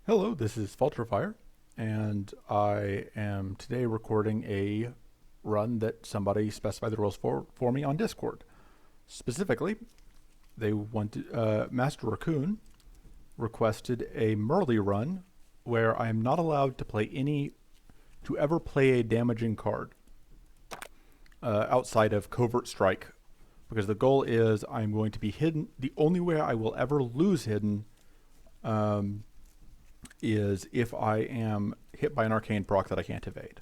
Hello, this is Falterfire, and I am today recording a run that somebody specified the rules for me on Discord. Specifically, they wanted Master Raccoon requested a Mirley run where I am not allowed to ever play a damaging card outside of Covert Strike, because the goal is I'm going to be hidden. The only way I will ever lose hidden is if I am hit by an arcane proc that I can't evade.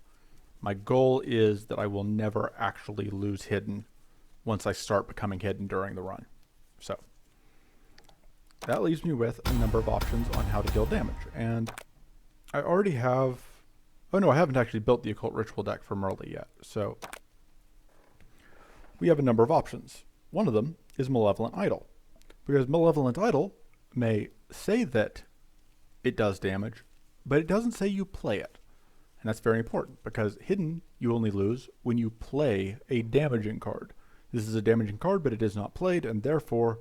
My goal is that I will never actually lose hidden once I start becoming hidden during the run. So that leaves me with a number of options on how to deal damage. And I already have... Oh no, I haven't actually built the Occult Ritual deck for Mirley yet. So we have a number of options. One of them is Malevolent Idol. Because Malevolent Idol may say that it does damage, but it doesn't say you play it. And that's very important, because hidden you only lose when you play a damaging card. This is a damaging card, but it is not played, and therefore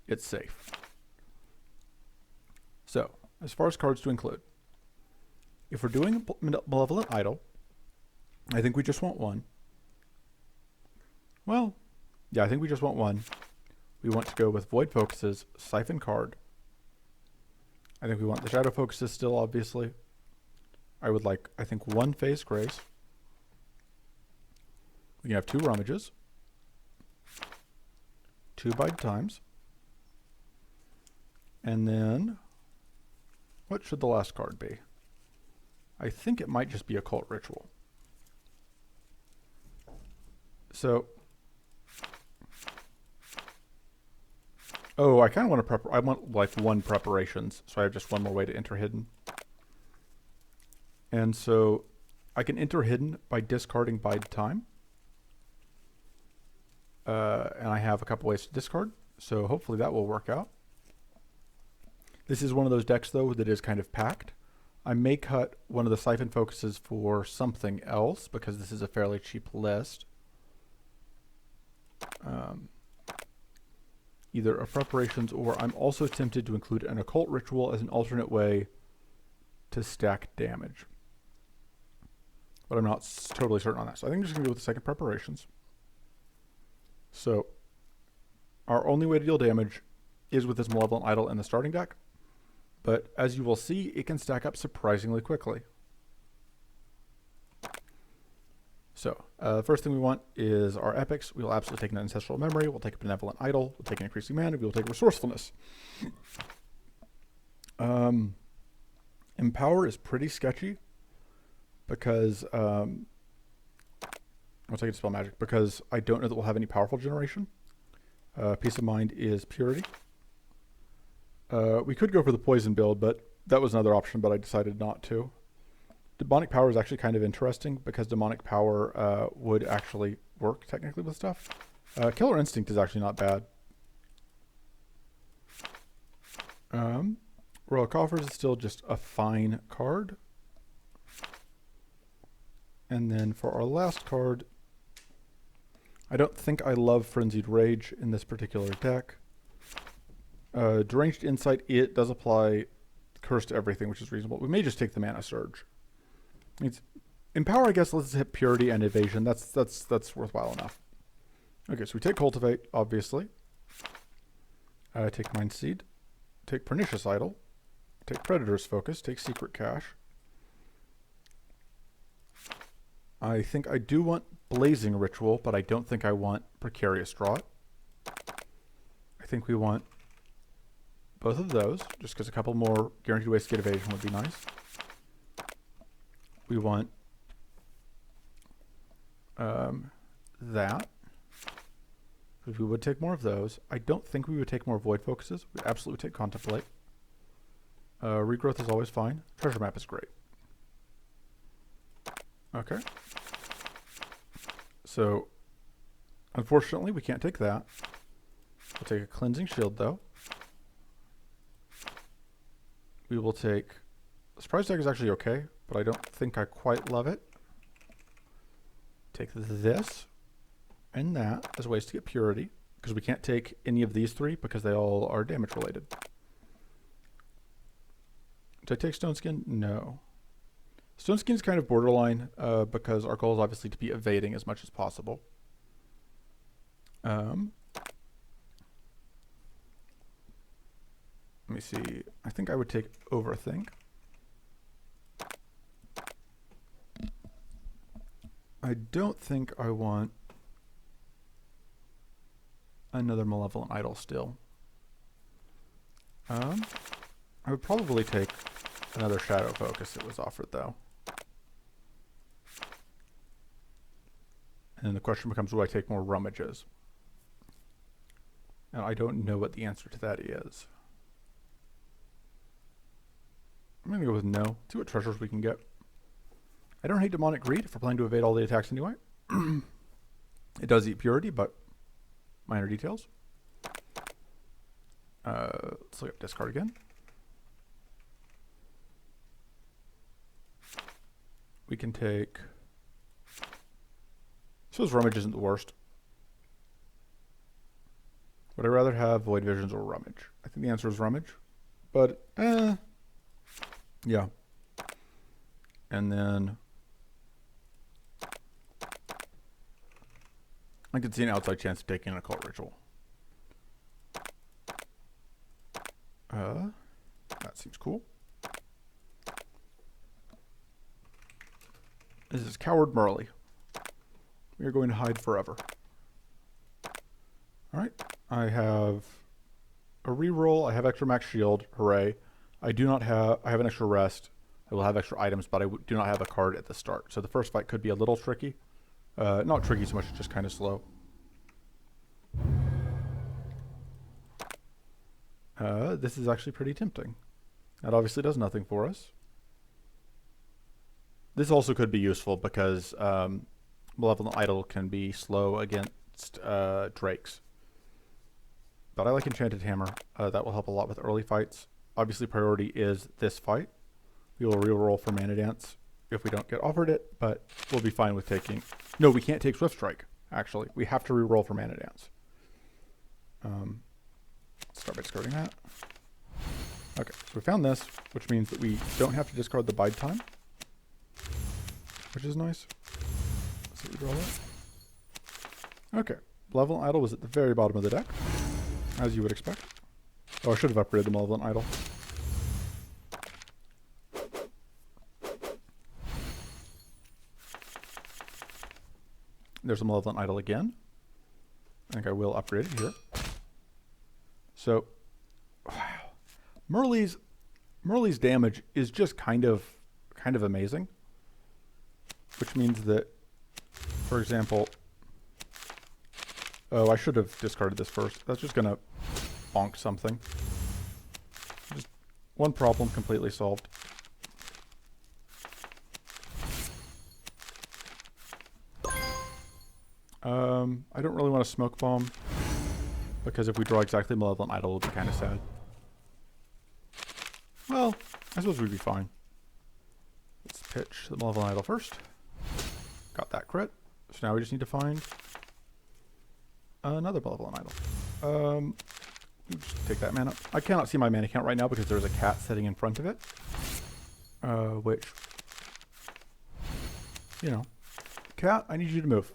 it's safe. So, as far as cards to include, if we're doing Malevolent Idol, I think we just want one. Well, yeah, I think we just want one. We want to go with Void Focus's Siphon card. I think we want the Shadow Focuses still, obviously. I would like, I think, one Phase Grace. We can have 2 Rummages. 2 Bide Times. And then, what should the last card be? I think it might just be Occult Ritual. So, oh, I kind of want to I want like 1 preparations, so I have just 1 more way to enter hidden. And so I can enter hidden by discarding Bide Time. And I have a couple ways to discard, so hopefully that will work out. This is one of those decks, though, that is kind of packed. I may cut one of the Siphon Focuses for something else, because this is a fairly cheap list. Either a preparations, or I'm also tempted to include an Occult Ritual as an alternate way to stack damage. But I'm not totally certain on that. So I think I'm just going to go with the second preparations. So our only way to deal damage is with this Malevolent Idol in the starting deck. But as you will see, it can stack up surprisingly quickly. So, the first thing we want is our epics. We will absolutely take an Ancestral Memory, we'll take a Benevolent Idol, we'll take an Increasing Mana, we will take Resourcefulness. Empower is pretty sketchy, because, I'll take Dispel Magic, because I don't know that we'll have any powerful generation. Peace of Mind is Purity. We could go for the Poison build, but that was another option, but I decided not to. Demonic Power is actually kind of interesting, because Demonic Power would actually work technically with stuff. Killer Instinct is actually not bad. Royal Coffers is still just a fine card. And then for our last card, I don't think I love Frenzied Rage in this particular deck. Deranged Insight, it does apply Curse to everything, which is reasonable. We may just take the Mana Surge. In Power, I guess, let's hit Purity and Evasion. That's worthwhile enough. Okay, so we take Cultivate, obviously. Take Mind Seed. Take Pernicious Idol. Take Predator's Focus. Take Secret Cache. I think I do want Blazing Ritual, but I don't think I want Precarious Draught. I think we want both of those, just because a couple more guaranteed ways to get Evasion would be nice. We want that, because we would take more of those. I don't think we would take more Void Focuses. We absolutely take Contemplate. Regrowth is always fine. Treasure Map is great. Okay. So, unfortunately, we can't take that. We'll take a Cleansing Shield, though. We will take... Surprise Deck is actually okay, but I don't think I quite love it. Take this and that as ways to get Purity, because we can't take any of these 3 because they all are damage related. Did I take Stone Skin? No. Stone Skin is kind of borderline because our goal is obviously to be evading as much as possible. Let me see. I think I would take Overthink. I don't think I want another Malevolent Idol still. I would probably take another Shadow Focus that was offered though. And then the question becomes, do I take more Rummages? And I don't know what the answer to that is. I'm going to go with no. See what treasures we can get. I don't hate Demonic Greed if we're planning to evade all the attacks anyway. It does eat Purity, but minor details. Let's look up discard again. We can take... I suppose Rummage isn't the worst. Would I rather have Void Visions or Rummage? I think the answer is Rummage. But, yeah. And then... I could see an outside chance of taking an Occult Ritual. That seems cool. This is Coward Mirley. We are going to hide forever. Alright. I have a reroll. I have extra max shield. Hooray. I have an extra rest. I will have extra items, but I do not have a card at the start. So the first fight could be a little tricky. Not tricky so much, it's just kind of slow. This is actually pretty tempting. That obviously does nothing for us. This also could be useful because Malevolent Idol can be slow against Drakes. But I like Enchanted Hammer. That will help a lot with early fights. Obviously priority is this fight. We will reroll for Mana Dance if we don't get offered it, but we'll be fine with taking... No, we can't take Swift Strike, actually. We have to reroll for Mana Dance. Let's start by discarding that. Okay, so we found this, which means that we don't have to discard the Bide Time, which is nice. Let's see, we draw that. Okay, Malevolent Idol was at the very bottom of the deck, as you would expect. Oh, I should have upgraded the Malevolent Idol. There's a Malevolent Idol again. I think I will upgrade it here. So, wow. Mirley's damage is just kind of amazing. Which means that, for example, oh, I should have discarded this first. That's just gonna bonk something. Just one problem completely solved. I don't really want to Smoke Bomb, because if we draw exactly Malevolent Idol, it'll be kind of sad. Well, I suppose we'd be fine. Let's pitch the Malevolent Idol first. Got that crit. So now we just need to find another Malevolent Idol. Just take that mana. I cannot see my mana count right now because there's a cat sitting in front of it. Which, you know, cat, I need you to move.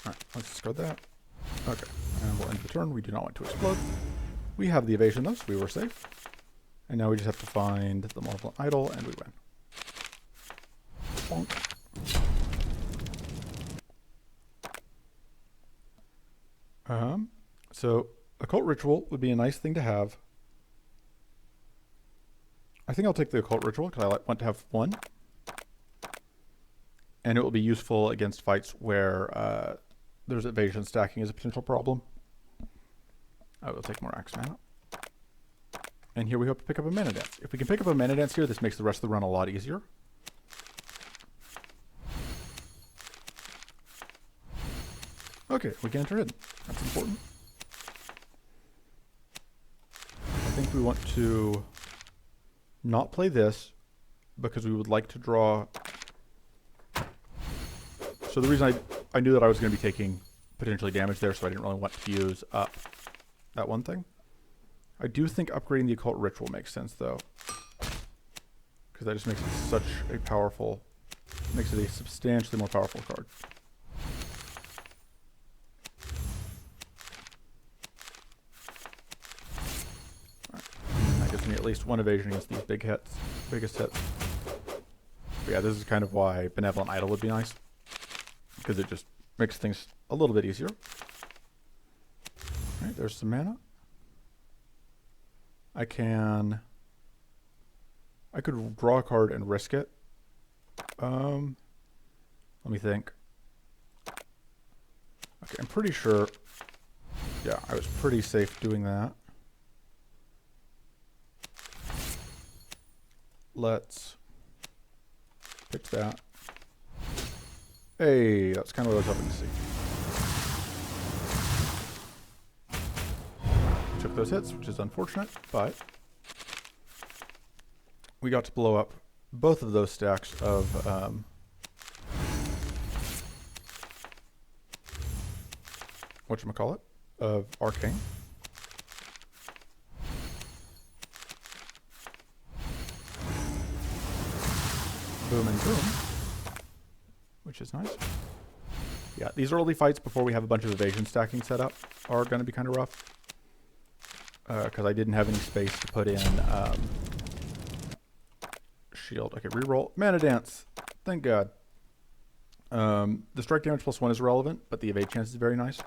Alright, let's discard that. Okay, and we'll end the turn. We do not want to explode. We have the evasion though, so we were safe. And now we just have to find the Malevolent Idol, and we win. Bonk. So Occult Ritual would be a nice thing to have. I think I'll take the Occult Ritual because I want to have one. And it will be useful against fights where there's evasion stacking as a potential problem. I will take more Axe Mana. And here we hope to pick up a Mana Dance. If we can pick up a Mana Dance here, this makes the rest of the run a lot easier. Okay, we can enter in. That's important. I think we want to not play this because we would like to draw... So the reason I knew that I was going to be taking potentially damage there, so I didn't really want to use up that one thing. I do think upgrading the Occult Ritual makes sense, though. Because that just makes it such a powerful... makes it a substantially more powerful card. That gives me at least one evasion against these biggest hits. But yeah, this is kind of why Benevolent Idol would be nice. Because it just makes things a little bit easier. Alright, there's some mana. I could draw a card and risk it. Let me think. Okay, I'm pretty sure... yeah, I was pretty safe doing that. Let's pitch that. Hey, that's kind of what I was hoping to see. Took those hits, which is unfortunate, but we got to blow up both of those stacks of whatchamacallit, of Arcane. Boom and boom, which is nice. Yeah, these early fights before we have a bunch of evasion stacking set up are going to be kind of rough. Because I didn't have any space to put in shield. Okay, reroll. Mana Dance. Thank God. The strike damage +1 is relevant, but the evade chance is very nice.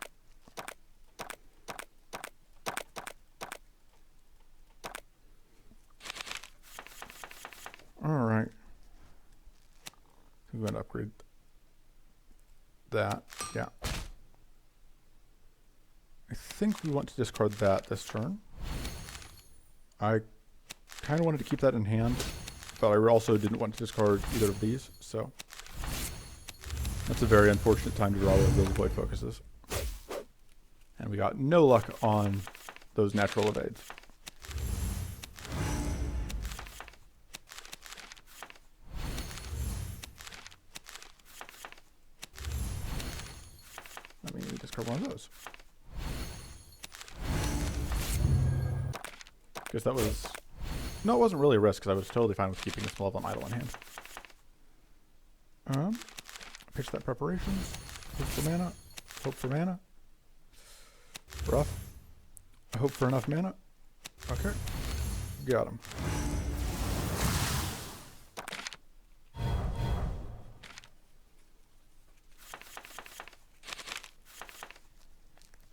Alright. I'm going to upgrade that. Yeah. I think we want to discard that this turn. I kind of wanted to keep that in hand, but I also didn't want to discard either of these, so that's a very unfortunate time to draw one of those Void Focuses. And we got no luck on those natural evades. Let me discard one of those. Guess that was... no, it wasn't really a risk, because I was totally fine with keeping this Malevolent Idol in hand. Pitch that Preparations. Hope for mana. Hope for mana. Rough. I hope for enough mana. Okay. Got him.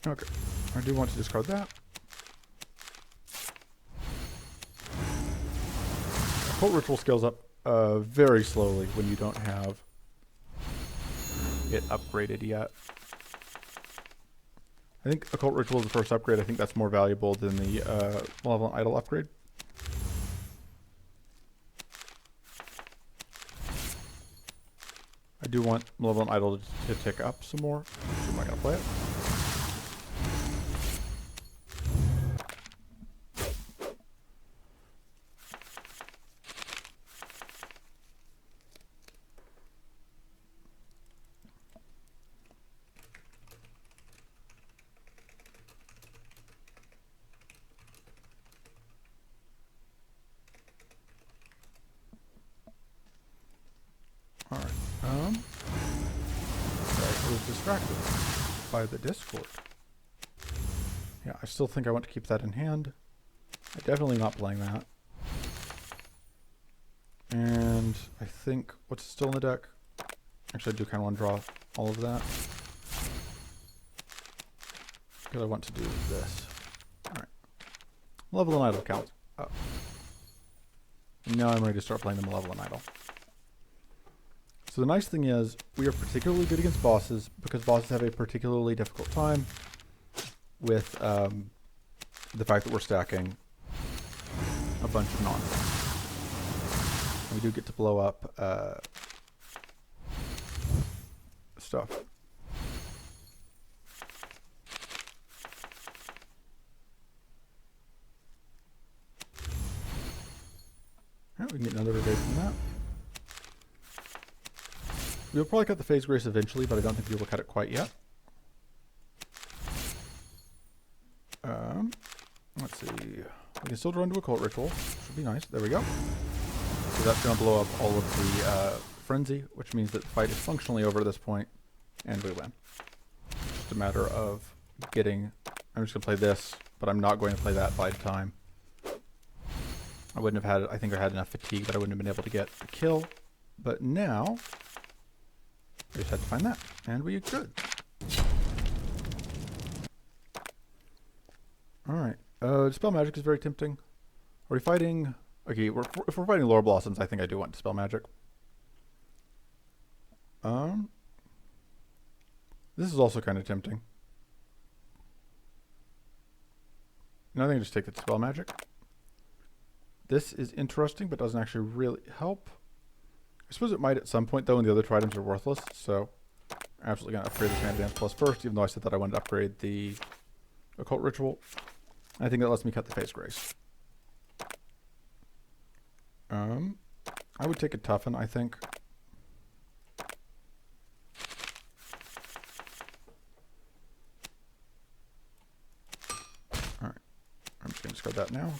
Okay. I do want to discard that. Occult Ritual scales up very slowly when you don't have it upgraded yet. I think Occult Ritual is the first upgrade. I think that's more valuable than the Malevolent Idol upgrade. I do want Malevolent Idol to tick up some more, so I'm not going to play it. Alright, sorry, I was distracted by the Discord. Yeah, I still think I want to keep that in hand. I'm definitely not playing that. And I think, what's still in the deck? Actually, I do kind of want to draw all of that. Because I want to do this. Alright. Malevolent Idol counts. Oh. Now I'm ready to start playing the Malevolent Idol. So the nice thing is, we are particularly good against bosses, because bosses have a particularly difficult time with the fact that we're stacking a bunch of nonsense. And we do get to blow up stuff. Alright, we can get another evade from that. We'll probably cut the Phase Grace eventually, but I don't think we will cut it quite yet. Let's see. We can still draw into Occult Ritual. Should be nice. There we go. So that's going to blow up all of the Frenzy, which means that the fight is functionally over at this point, and we win. Just a matter of getting... I'm just going to play this, but I'm not going to play that by time. I wouldn't have had... I think I had enough fatigue that I wouldn't have been able to get the kill. But now, I just had to find that, and we good. Alright. Dispel Magic is very tempting. Are we fighting... Okay, if we're fighting Lore Blossoms, I think I do want Dispel Magic. This is also kind of tempting. No, I think I just take the Dispel Magic. This is interesting, but doesn't actually really help. I suppose it might at some point, though, when the other two items are worthless, so I'm absolutely going to upgrade this Mana Dance Plus first, even though I said that I wanted to upgrade the Occult Ritual. I think that lets me cut the Face Grace. I would take a Toughen, I think. Alright. I'm just going to discard that now.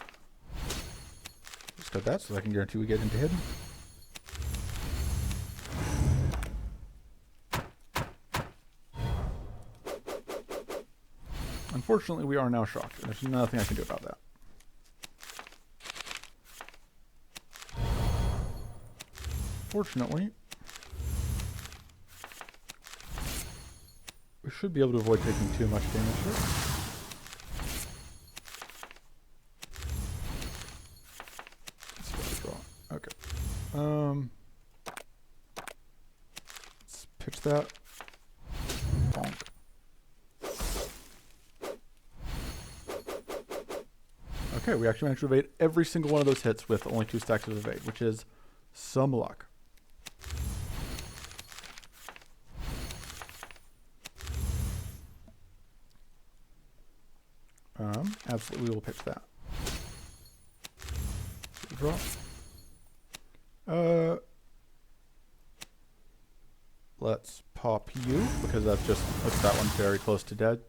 Discard that so I can guarantee we get into Hidden. Unfortunately, we are now shocked, and there's nothing I can do about that. Fortunately, we should be able to avoid taking too much damage here. Let's see what we draw. Okay. Let's pitch that. Bonk. Okay, we actually managed to evade every single one of those hits with only 2 stacks of evade, which is some luck. Absolutely, we will pitch that. Draw. Let's pop you, because that's just puts that one very close to dead.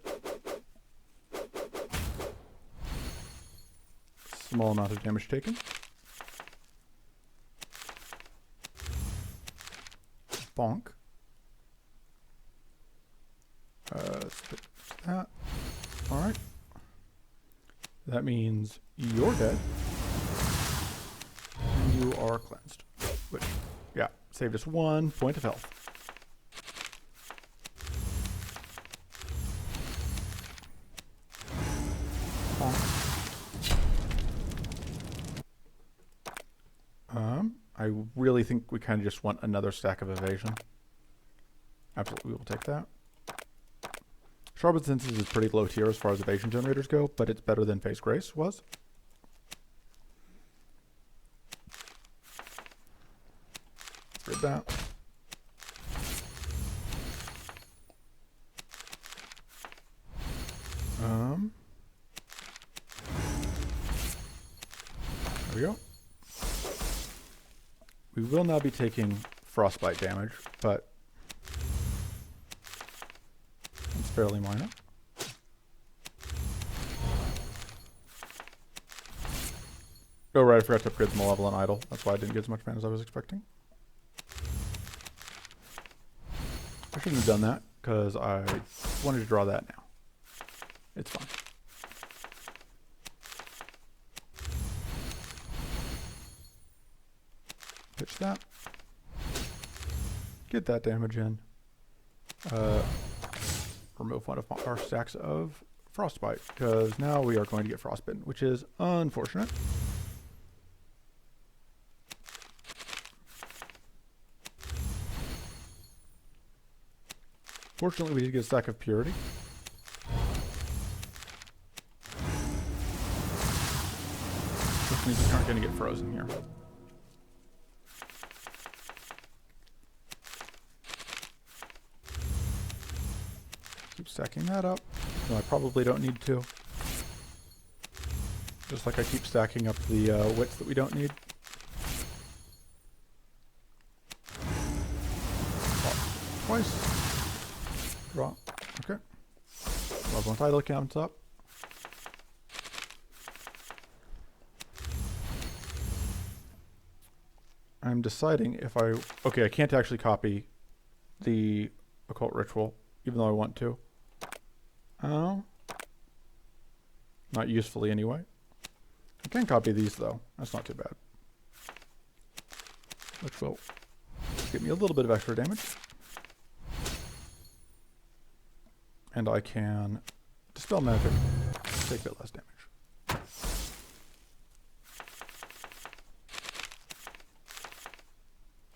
Small amount of damage taken. Bonk. Let's pitch that. Alright. That means you're dead. And you are cleansed. Which, yeah, saved us 1 point of health. I really think we kind of just want another stack of evasion. Absolutely, we will take that. Sharpened Senses is pretty low tier as far as evasion generators go, but it's better than Face Grace was. Read that. There we go. We will now be taking frostbite damage, but it's fairly minor. Oh right, I forgot to upgrade the Malevolent Idol. That's why I didn't get as much mana as I was expecting. I shouldn't have done that, because I wanted to draw that now. It's fine. Pitch that. Get that damage in. Remove one of our stacks of Frostbite, because now we are going to get Frostbitten, which is unfortunate. Fortunately, we did get a stack of Purity. Which means we aren't going to get frozen here. Keep stacking that up. No, I probably don't need to. Just like I keep stacking up the wits that we don't need. Twice. Draw. Okay. Malevolent Idol counts up. I'm deciding if I... Okay, I can't actually copy the occult ritual, even though I want to. Oh. Not usefully anyway. I can copy these though. That's not too bad. Which will give me a little bit of extra damage. And I can dispel magic, take a bit less damage.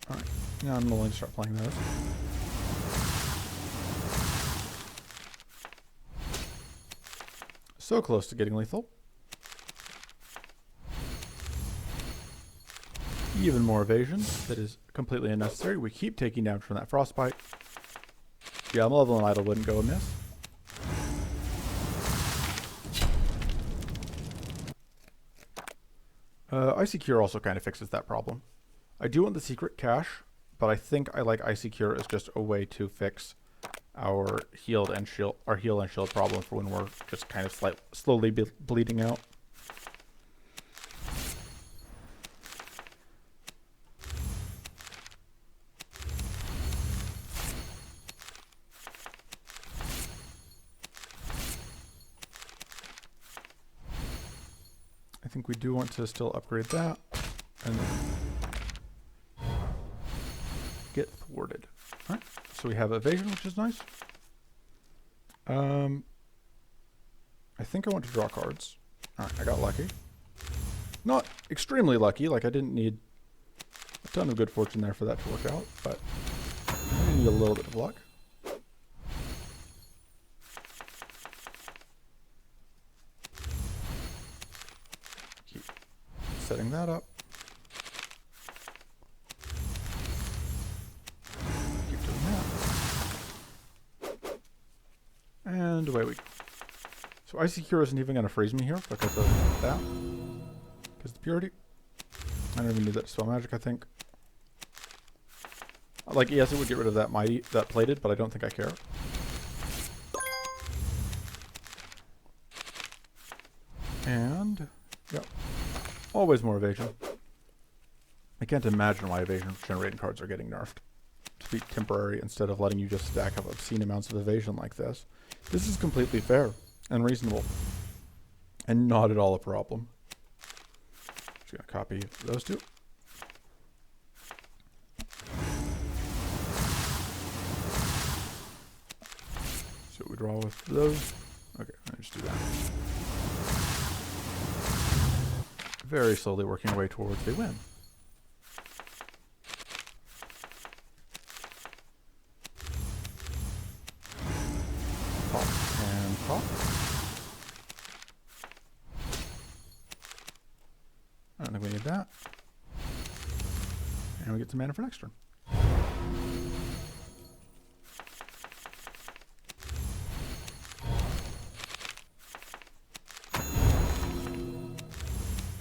Alright, now I'm willing to start playing those. So close to getting lethal. Even more evasion that is completely unnecessary. We keep taking damage from that frostbite. Yeah, Malevolent Idol wouldn't go amiss. Icy Cure also kind of fixes that problem. I do want the secret cache, but I think I like Icy Cure as just a way to fix our heal and shield problem for when we're just kind of slowly bleeding out. I think we do want to still upgrade that and then get thwarted. All right, so we have evasion, which is nice. I think I want to draw cards. All right, I got lucky. Not extremely lucky, like I didn't need a ton of good fortune there for that to work out, but I need a little bit of luck. Keep setting that up. Keep doing that. And away we go. So Icy Cure isn't even going to freeze me here because of that. Because of the purity. I don't even need that to spell magic, I think. Like, yes, it would get rid of that that plated, but I don't think I care. And, yep. Always more evasion. I can't imagine why evasion generating cards are getting nerfed. To be temporary instead of letting you just stack up obscene amounts of evasion like this. This is completely fair and reasonable. And not at all a problem. Just gonna copy those two. So we draw with those. Okay, let me just do that. Very slowly working our way towards the win. Pop and pop. I don't think we need that. And we get some mana for next turn.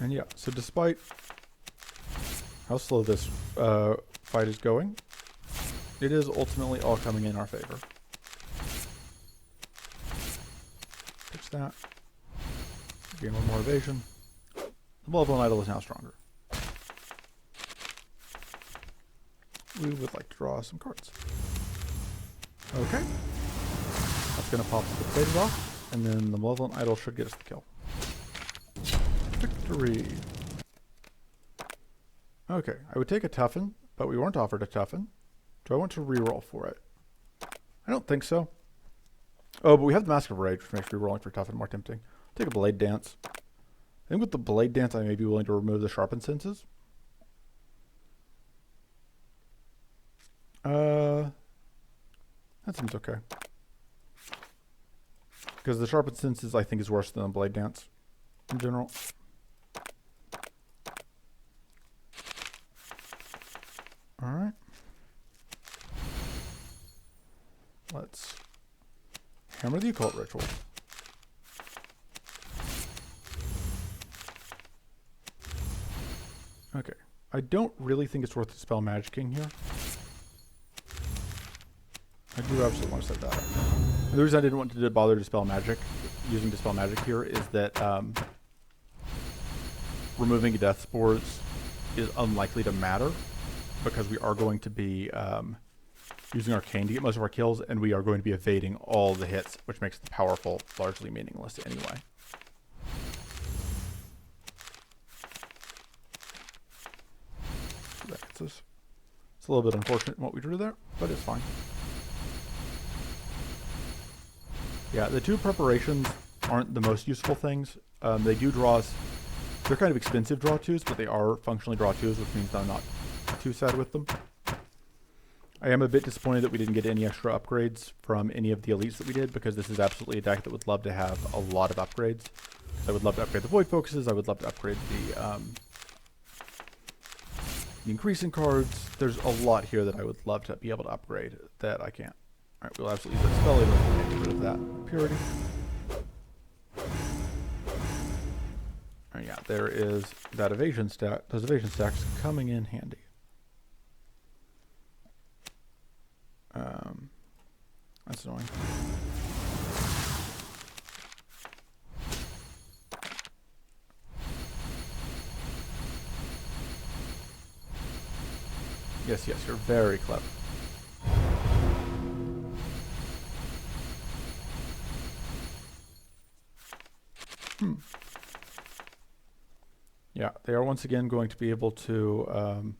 And yeah, so despite how slow this fight is going, it is ultimately all coming in our favor. Fix that. Gain one more evasion. The Malevolent Idol is now stronger. We would like to draw some cards. Okay. That's going to pop the plated off, and then the Malevolent Idol should get us the kill. Victory. Okay, I would take a toughen, but we weren't offered a toughen. Do I want to reroll for it? I don't think so. Oh, but we have the Mask of Rage, which makes rerolling for toughen more tempting. I'll take a Blade Dance. I think with the Blade Dance, I may be willing to remove the Sharpened Senses. That seems okay. Because the Sharpened Senses, I think, is worse than the Blade Dance in general. Alright. Let's hammer the Occult Ritual. Okay. I don't really think it's worth to spell Magicking here. I do absolutely want to set that up. And the reason I didn't want to bother to Dispel Magic, using Dispel Magic here, is that removing Death Spores is unlikely to matter because we are going to be using Arcane to get most of our kills, and we are going to be evading all the hits, which makes the powerful largely meaningless anyway. That gets us. It's a little bit unfortunate in what we drew there, but it's fine. Yeah, the 2 preparations aren't the most useful things. They do draw us. They're kind of expensive draw 2s, but they are functionally draw 2s, which means that I'm not too sad with them. I am a bit disappointed that we didn't get any extra upgrades from any of the elites that we did, because this is absolutely a deck that would love to have a lot of upgrades. I would love to upgrade the Void Focuses, I would love to upgrade the increasing cards. There's a lot here that I would love to be able to upgrade that I can't. Alright, we'll absolutely use that spell later to get rid of that purity. Alright, yeah, there is that evasion stack. Those evasion stacks coming in handy. That's annoying. Yes, you're very clever. Yeah, they are once again going to be able to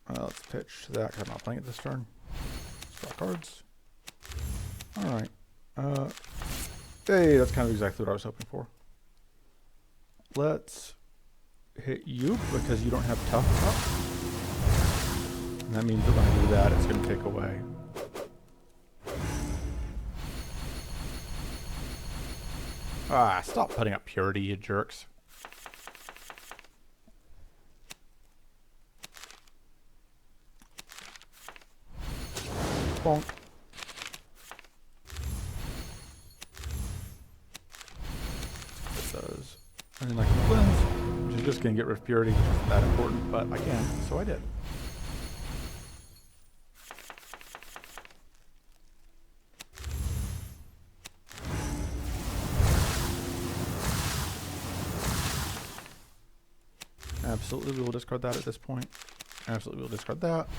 let's pitch to that because I'm not playing it this turn. Draw cards. Alright. Hey, that's kind of exactly what I was hoping for. Let's hit you because you don't have tough up. And that means that when I do that, it's going to take away. Ah, stop putting up purity, you jerks. Bonk. It does. And then I can cleanse, which is just going to get rid of purity, which isn't that important, but I can, so I did. Absolutely, we will discard that at this point. Absolutely, we'll discard that.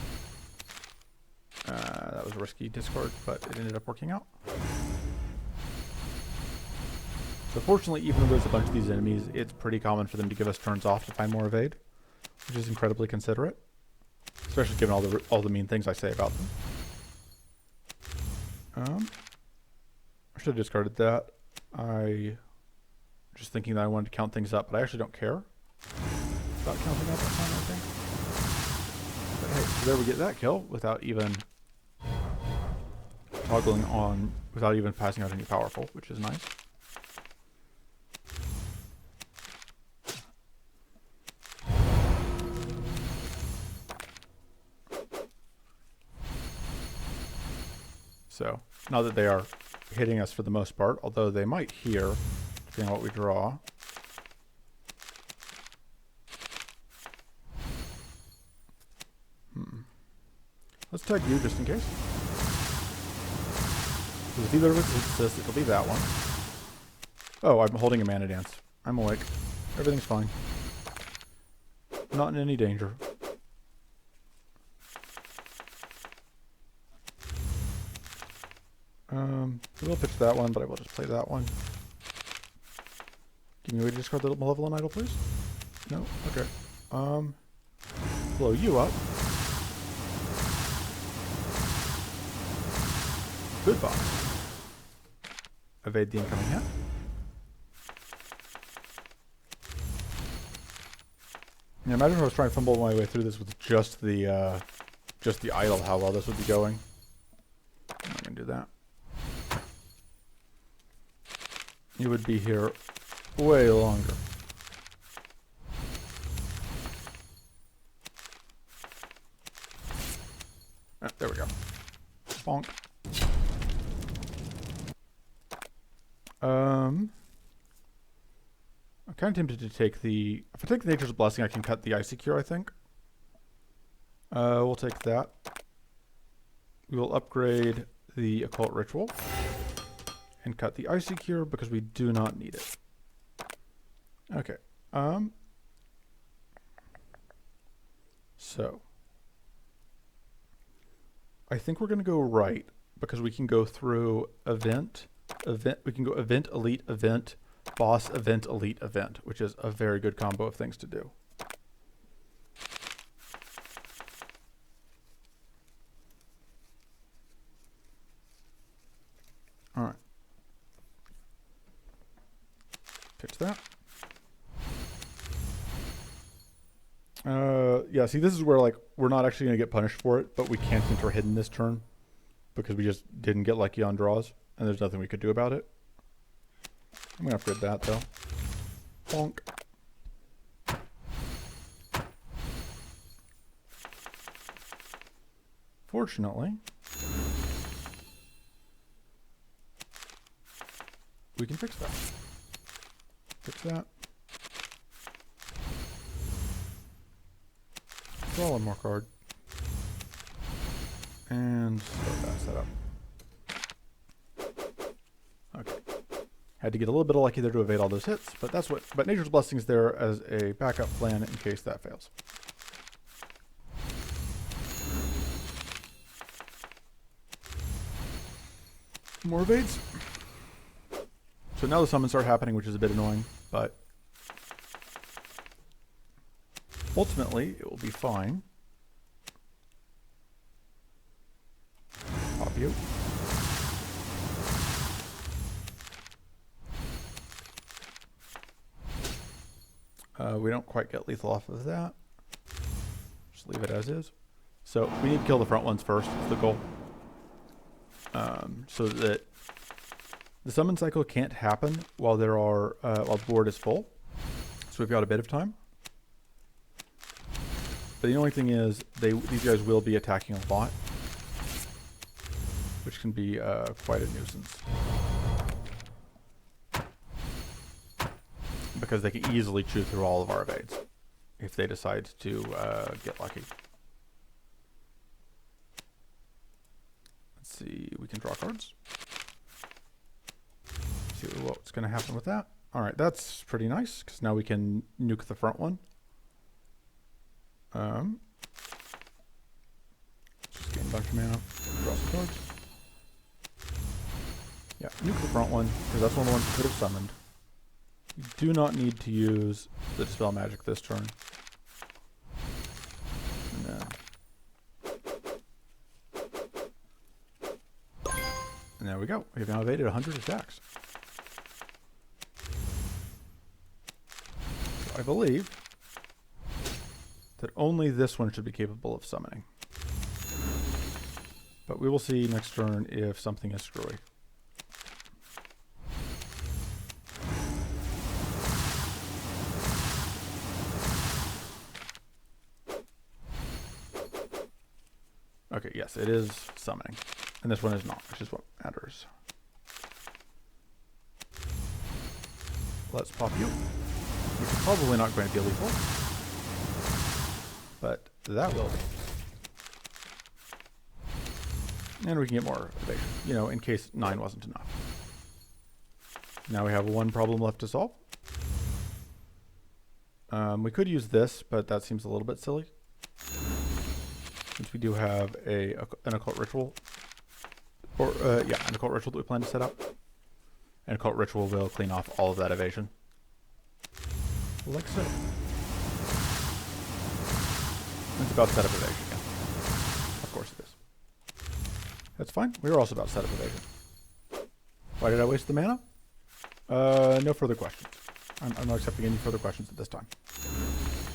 That was a risky discard, but it ended up working out. So fortunately, even though there's a bunch of these enemies, it's pretty common for them to give us turns off to find more evade, which is incredibly considerate, especially given all the mean things I say about them. I should have discarded that. I just thinking that I wanted to count things up, but I actually don't care about counting up that time, I think. But hey, so there we get that kill without even toggling on, without even passing out any powerful, which is nice. So, now that they are hitting us for the most part, although they might here, depending on what we draw. Let's tag you just in case. If either of us hits this, it'll be that one. Oh, I'm holding a mana dance. I'm awake. Everything's fine. Not in any danger. We'll pitch that one, but I will just play that one. Give me a way to discard the Malevolent Idol, please? No? Okay. Blow you up. Goodbye. Evade the incoming hit. Yeah, imagine if I was trying to fumble my way through this with just the idol, how well this would be going. I'm not gonna do that. You would be here way longer. Ah, there we go. Bonk. I'm kind of tempted to take the... If I take the Nature's Blessing, I can cut the Icy Cure, I think. We'll take that. We will upgrade the Occult Ritual. And cut the Icy Cure because we do not need it. Okay. So I think we're going to go right because we can go through event, we can go event, elite, event, boss, event, elite, event, which is a very good combo of things to do. All right. Pitch that. Yeah, see, this is where, like, we're not actually going to get punished for it, but we can't enter hidden this turn because we just didn't get lucky on draws, and there's nothing we could do about it. I'm going to upgrade that, though. Bonk. Fortunately, we can fix that. Fix that. Draw one more card. And set up. Okay. Had to get a little bit of lucky there to evade all those hits, but that's what. But Nature's Blessing's there as a backup plan in case that fails. More evades. So now the summons start happening, which is a bit annoying, but ultimately it will be fine. Pop you. We don't quite get lethal off of that. Just leave it as is. So we need to kill the front ones first, is the goal. So that the summon cycle can't happen while there are while the board is full. So we've got a bit of time. But the only thing is, these guys will be attacking a lot, which can be quite a nuisance. Because they can easily chew through all of our evades if they decide to get lucky. Let's see, we can draw cards. See what's going to happen with that. All right, that's pretty nice because now we can nuke the front one. Just gain a bunch of mana, draw some cards. Yeah, nuke the front one because that's one of the ones we could have summoned. You do not need to use the Dispel Magic this turn. And there we go. We've now evaded 100 attacks. So I believe that only this one should be capable of summoning. But we will see next turn if something is screwy. Okay, yes, it is summoning. And this one is not, which is what matters. Let's pop you. Which is probably not going to be lethal. But that will be. And we can get more evasion, you know, in case 9 wasn't enough. Now we have one problem left to solve. We could use this, but that seems a little bit silly. Since we do have an occult ritual. Or, yeah, an occult ritual that we plan to set up. An occult ritual will clean off all of that evasion. Like so. It's about setup evasion, yeah. Of course it is. That's fine. We were also about setup evasion. Why did I waste the mana? No further questions. I'm not accepting any further questions at this time.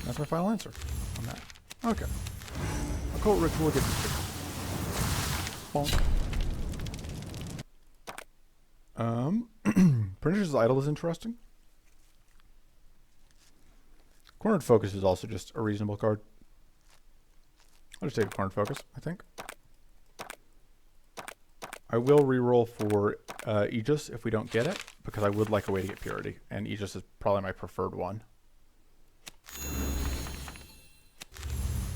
That's my final answer on that. Okay. Occult ritual gets its ticket. Bonk. Pernicious Idol is interesting. Cornered Focus is also just a reasonable card. I'll just take a Cornered Focus, I think. I will reroll for Aegis if we don't get it, because I would like a way to get Purity, and Aegis is probably my preferred one.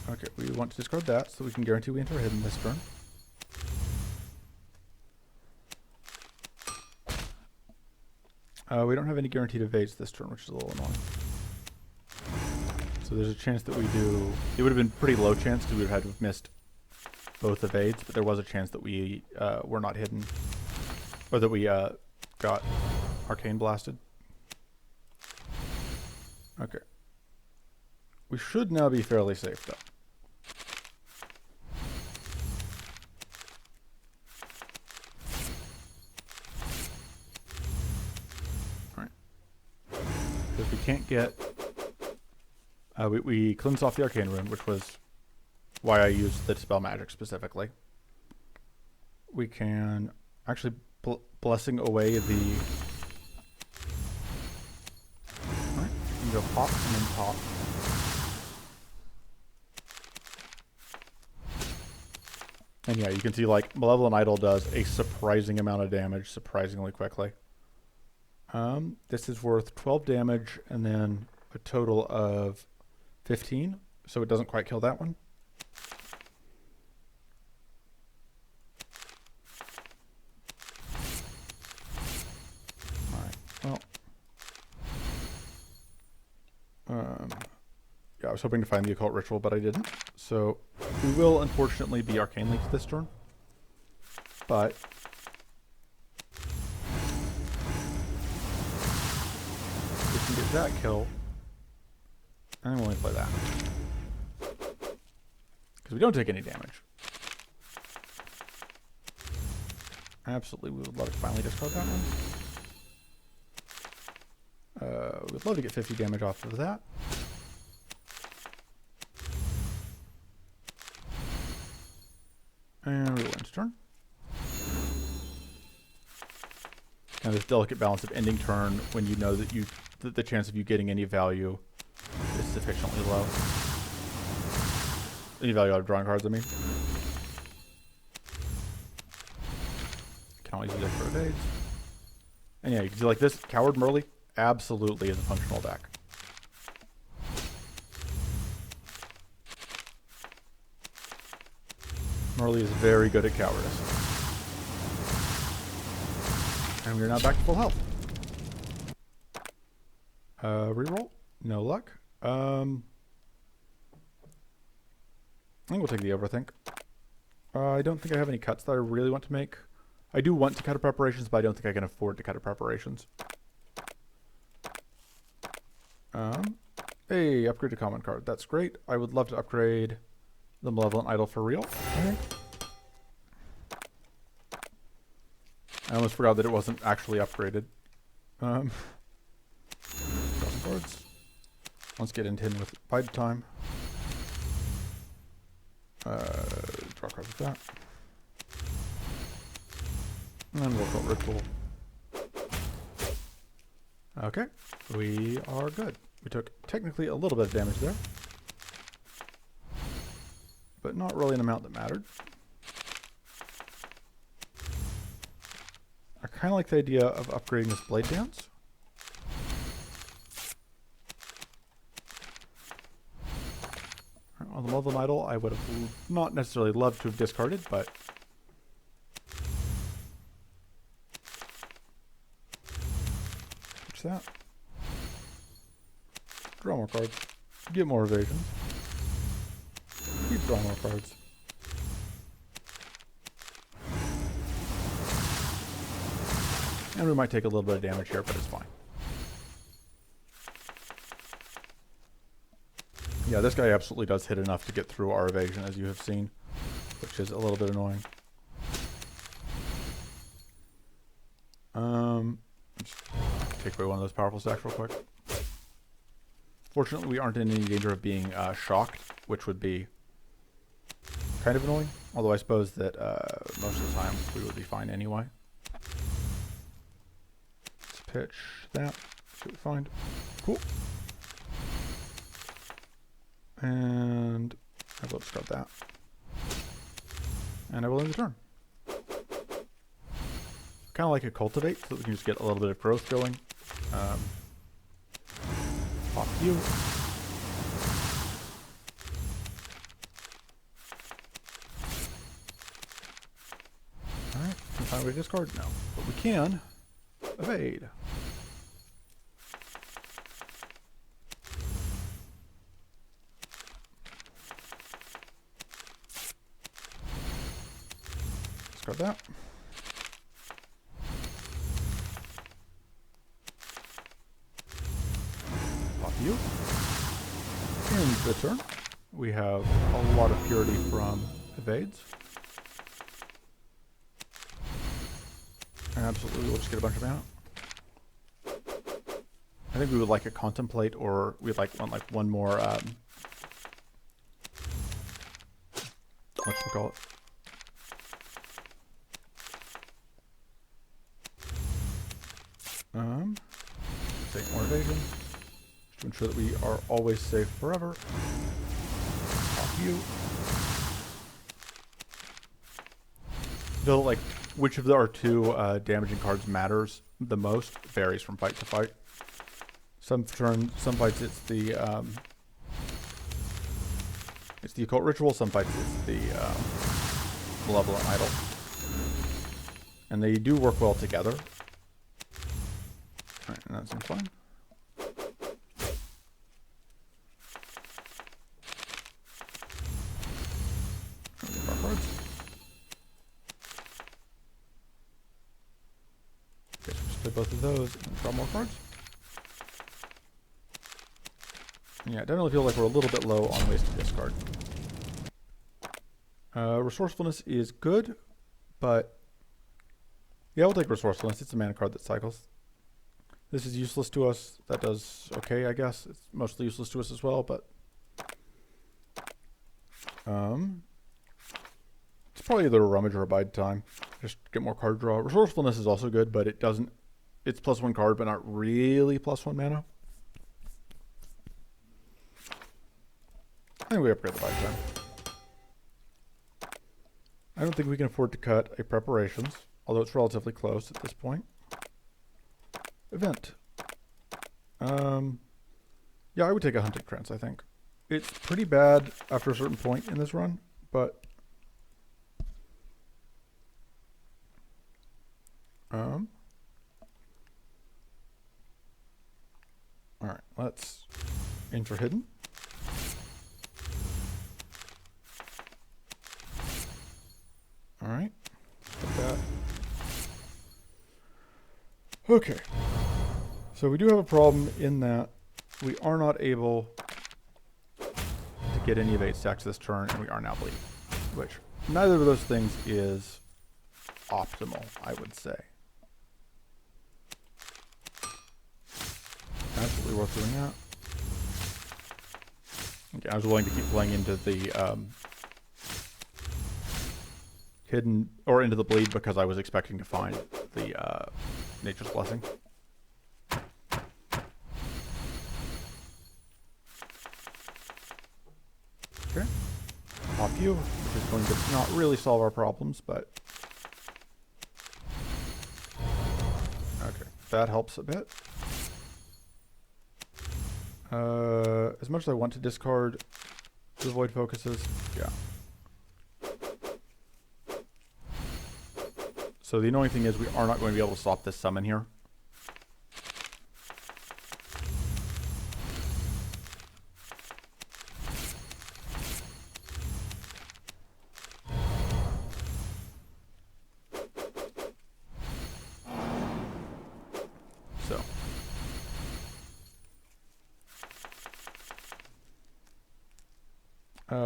Okay, we want to discard that so we can guarantee we enter hidden this turn. We don't have any guaranteed evades this turn, which is a little annoying. So there's a chance that we do... It would have been pretty low chance because we would have had to have missed both evades, but there was a chance that we were not hidden. Or that we got arcane blasted. Okay. We should now be fairly safe, though. Alright. Because we can't get... we cleansed off the arcane rune, which was why I used the Dispel Magic specifically. We can actually blessing away the... Alright, you can go pop and then pop. And yeah, you can see like Malevolent Idol does a surprising amount of damage surprisingly quickly. This is worth 12 damage and then a total of 15, so it doesn't quite kill that one. Alright, well. Yeah, I was hoping to find the occult ritual, but I didn't. So we will unfortunately be arcane leaked this turn. But we can get that kill. And we'll only play that. Because we don't take any damage. Absolutely, we would love to finally discard that one. We'd love to get 50 damage off of that. And we will end turn. Kind of this delicate balance of ending turn when you know that the chance of you getting any value is sufficiently low. Any value out of drawing cards, I mean. Can always use extra evades. And yeah, you can see like this, Coward Mirley absolutely is a functional deck. Mirley is very good at cowardice. And we're now back to full health. Reroll? No luck. I think we'll take the overthink. I don't think I have any cuts that I really want to make. I do want to cut a preparations, but I don't think I can afford to cut a preparations. Hey, upgrade to common card. That's great. I would love to upgrade the Malevolent Idol for real, I think. I almost forgot that it wasn't actually upgraded. Draw some cards. Let's get into with Bide Time. Draw cards with that. And we'll call Ritual. Okay, we are good. We took technically a little bit of damage there, but not really an amount that mattered. I kind of like the idea of upgrading this Blade Dance. On the Malevolent Idol, I would have not necessarily loved to have discarded, but what's that? Draw more cards. Get more evasions. Keep drawing more cards. And we might take a little bit of damage here, but it's fine. Yeah, this guy absolutely does hit enough to get through our evasion, as you have seen, which is a little bit annoying. Let's take away one of those powerful stacks real quick. Fortunately, we aren't in any danger of being shocked, which would be kind of annoying. Although I suppose that most of the time we would be fine anyway. Let's pitch that. See what we find. Cool. And I will discard that. And I will end the turn. Kind of like a cultivate, so that we can just get a little bit of growth going. Pop you. Alright, can we find a way to discard? No. But we can evade. discard that. Pop you. In the turn, we have a lot of purity from evades. Absolutely, we'll just get a bunch of mana. I think we would like a contemplate, or we'd like one more whatchamacallit? Take more evasion. Just to ensure that we are always safe forever. Pop you. Though, like, which of our two damaging cards matters the most varies from fight to fight. Some fights it's the occult ritual. Some fights it's the malevolent idol, and they do work well together. All right, and that seems fine. Our cards. Okay, so just play both of those and draw more cards. Yeah, it definitely feels like we're a little bit low on ways to discard. Resourcefulness is good, but yeah, we'll take resourcefulness. It's a mana card that cycles. This is useless to us. That does okay, I guess. It's mostly useless to us as well, but it's probably either a rummage or a bide time. Just get more card draw. Resourcefulness is also good, but it doesn't. It's +1 card, but not really +1 mana. I think we upgrade the bide time. I don't think we can afford to cut a preparations, although it's relatively close at this point. Event. Yeah, I would take a Hunted Krantz, I think. It's pretty bad after a certain point in this run, but alright, let's aim for hidden. Alright. Put that. Okay. So we do have a problem in that we are not able to get any evade stacks this turn, and we are now bleeding. Which, neither of those things is optimal, I would say. Absolutely worth doing that. Okay, I was willing to keep playing into the hidden, or into the bleed, because I was expecting to find the Nature's Blessing. Okay. Pop you, which is going to not really solve our problems, but okay, that helps a bit. As much as I want to discard the void focuses, yeah. So the annoying thing is we are not going to be able to stop this summon here. So.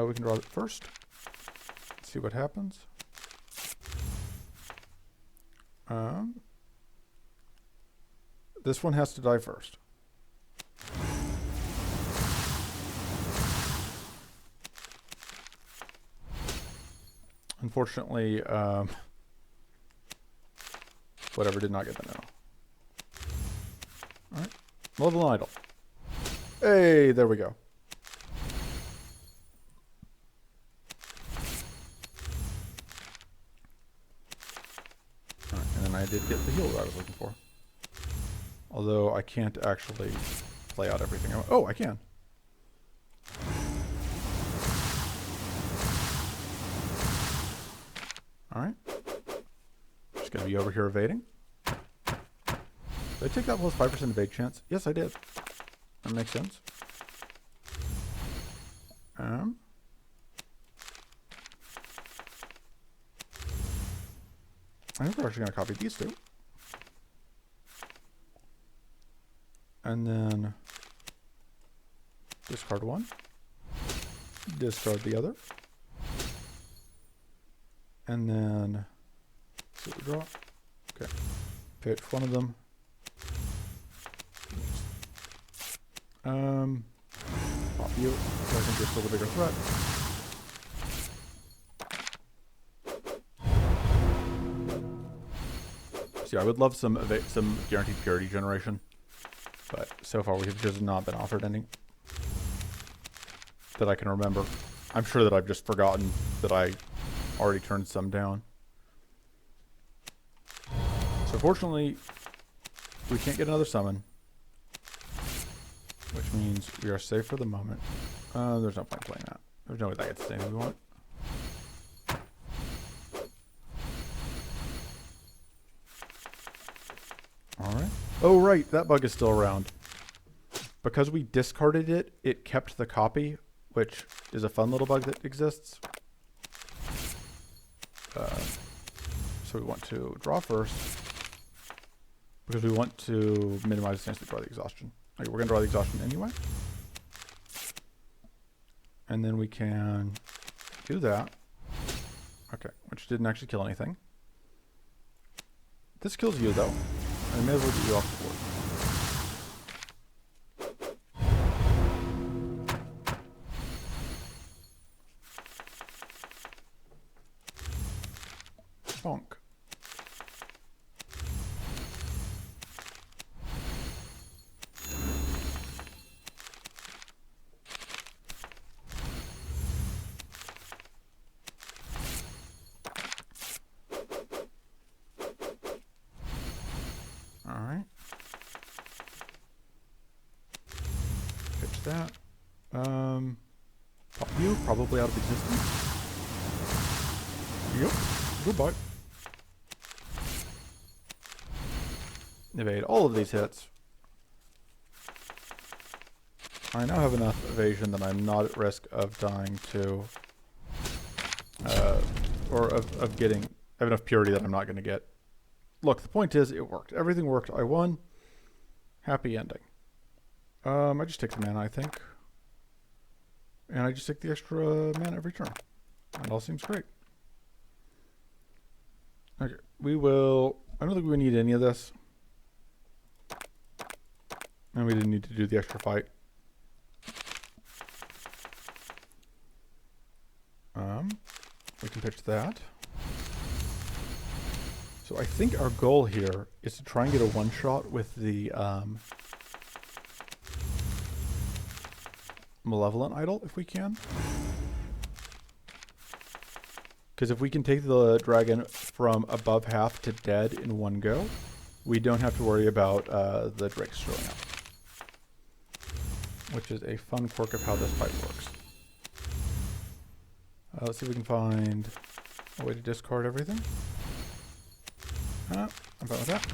We can draw it first. See what happens. This one has to die first. Unfortunately, whatever did not get the no. Alright. Malevolent Idol. Hey, there we go. Alright, and then I did get the heal that I was looking for. Although I can't actually play out everything. Oh, I can. Alright. Just gonna be over here evading. Did I take that plus 5% evade chance? Yes, I did. That makes sense. I think we're actually going to copy these two. And then discard one. Discard the other. And then see what we draw. Okay. Pitch one of them. Pop you. So I think you're still the bigger threat. So yeah, I would love some guaranteed purity generation, but so far we have just not been offered any that I can remember. I'm sure that I've just forgotten that I already turned some down. So fortunately, we can't get another summon, which means we are safe for the moment. There's no point playing that. There's no way that gets the thing we want. Alright. Oh, right. That bug is still around. Because we discarded it, it kept the copy, which is a fun little bug that exists. So we want to draw first, because we want to minimize the chance to draw the exhaustion. Okay, we're going to draw the exhaustion anyway. And then we can do that. Okay, which didn't actually kill anything. This kills you, though. I may as well get you off the board. Bonk. Alright. Pitch that. Pop you, probably out of existence. Yep. Goodbye. Evade all of these hits. I now have enough evasion that I'm not at risk of dying to, or of getting, I have enough purity that I'm not going to get. Look, the point is, it worked. Everything worked. I won. Happy ending. I just take the mana, I think. And I just take the extra mana every turn. That all seems great. Okay, we will, I don't think we need any of this. And we didn't need to do the extra fight. We can pitch that. So I think our goal here is to try and get a one-shot with the Malevolent Idol, if we can. Because if we can take the dragon from above half to dead in one go, we don't have to worry about the drakes showing up. Which is a fun quirk of how this fight works. Let's see if we can find a way to discard everything. I'm fine with that.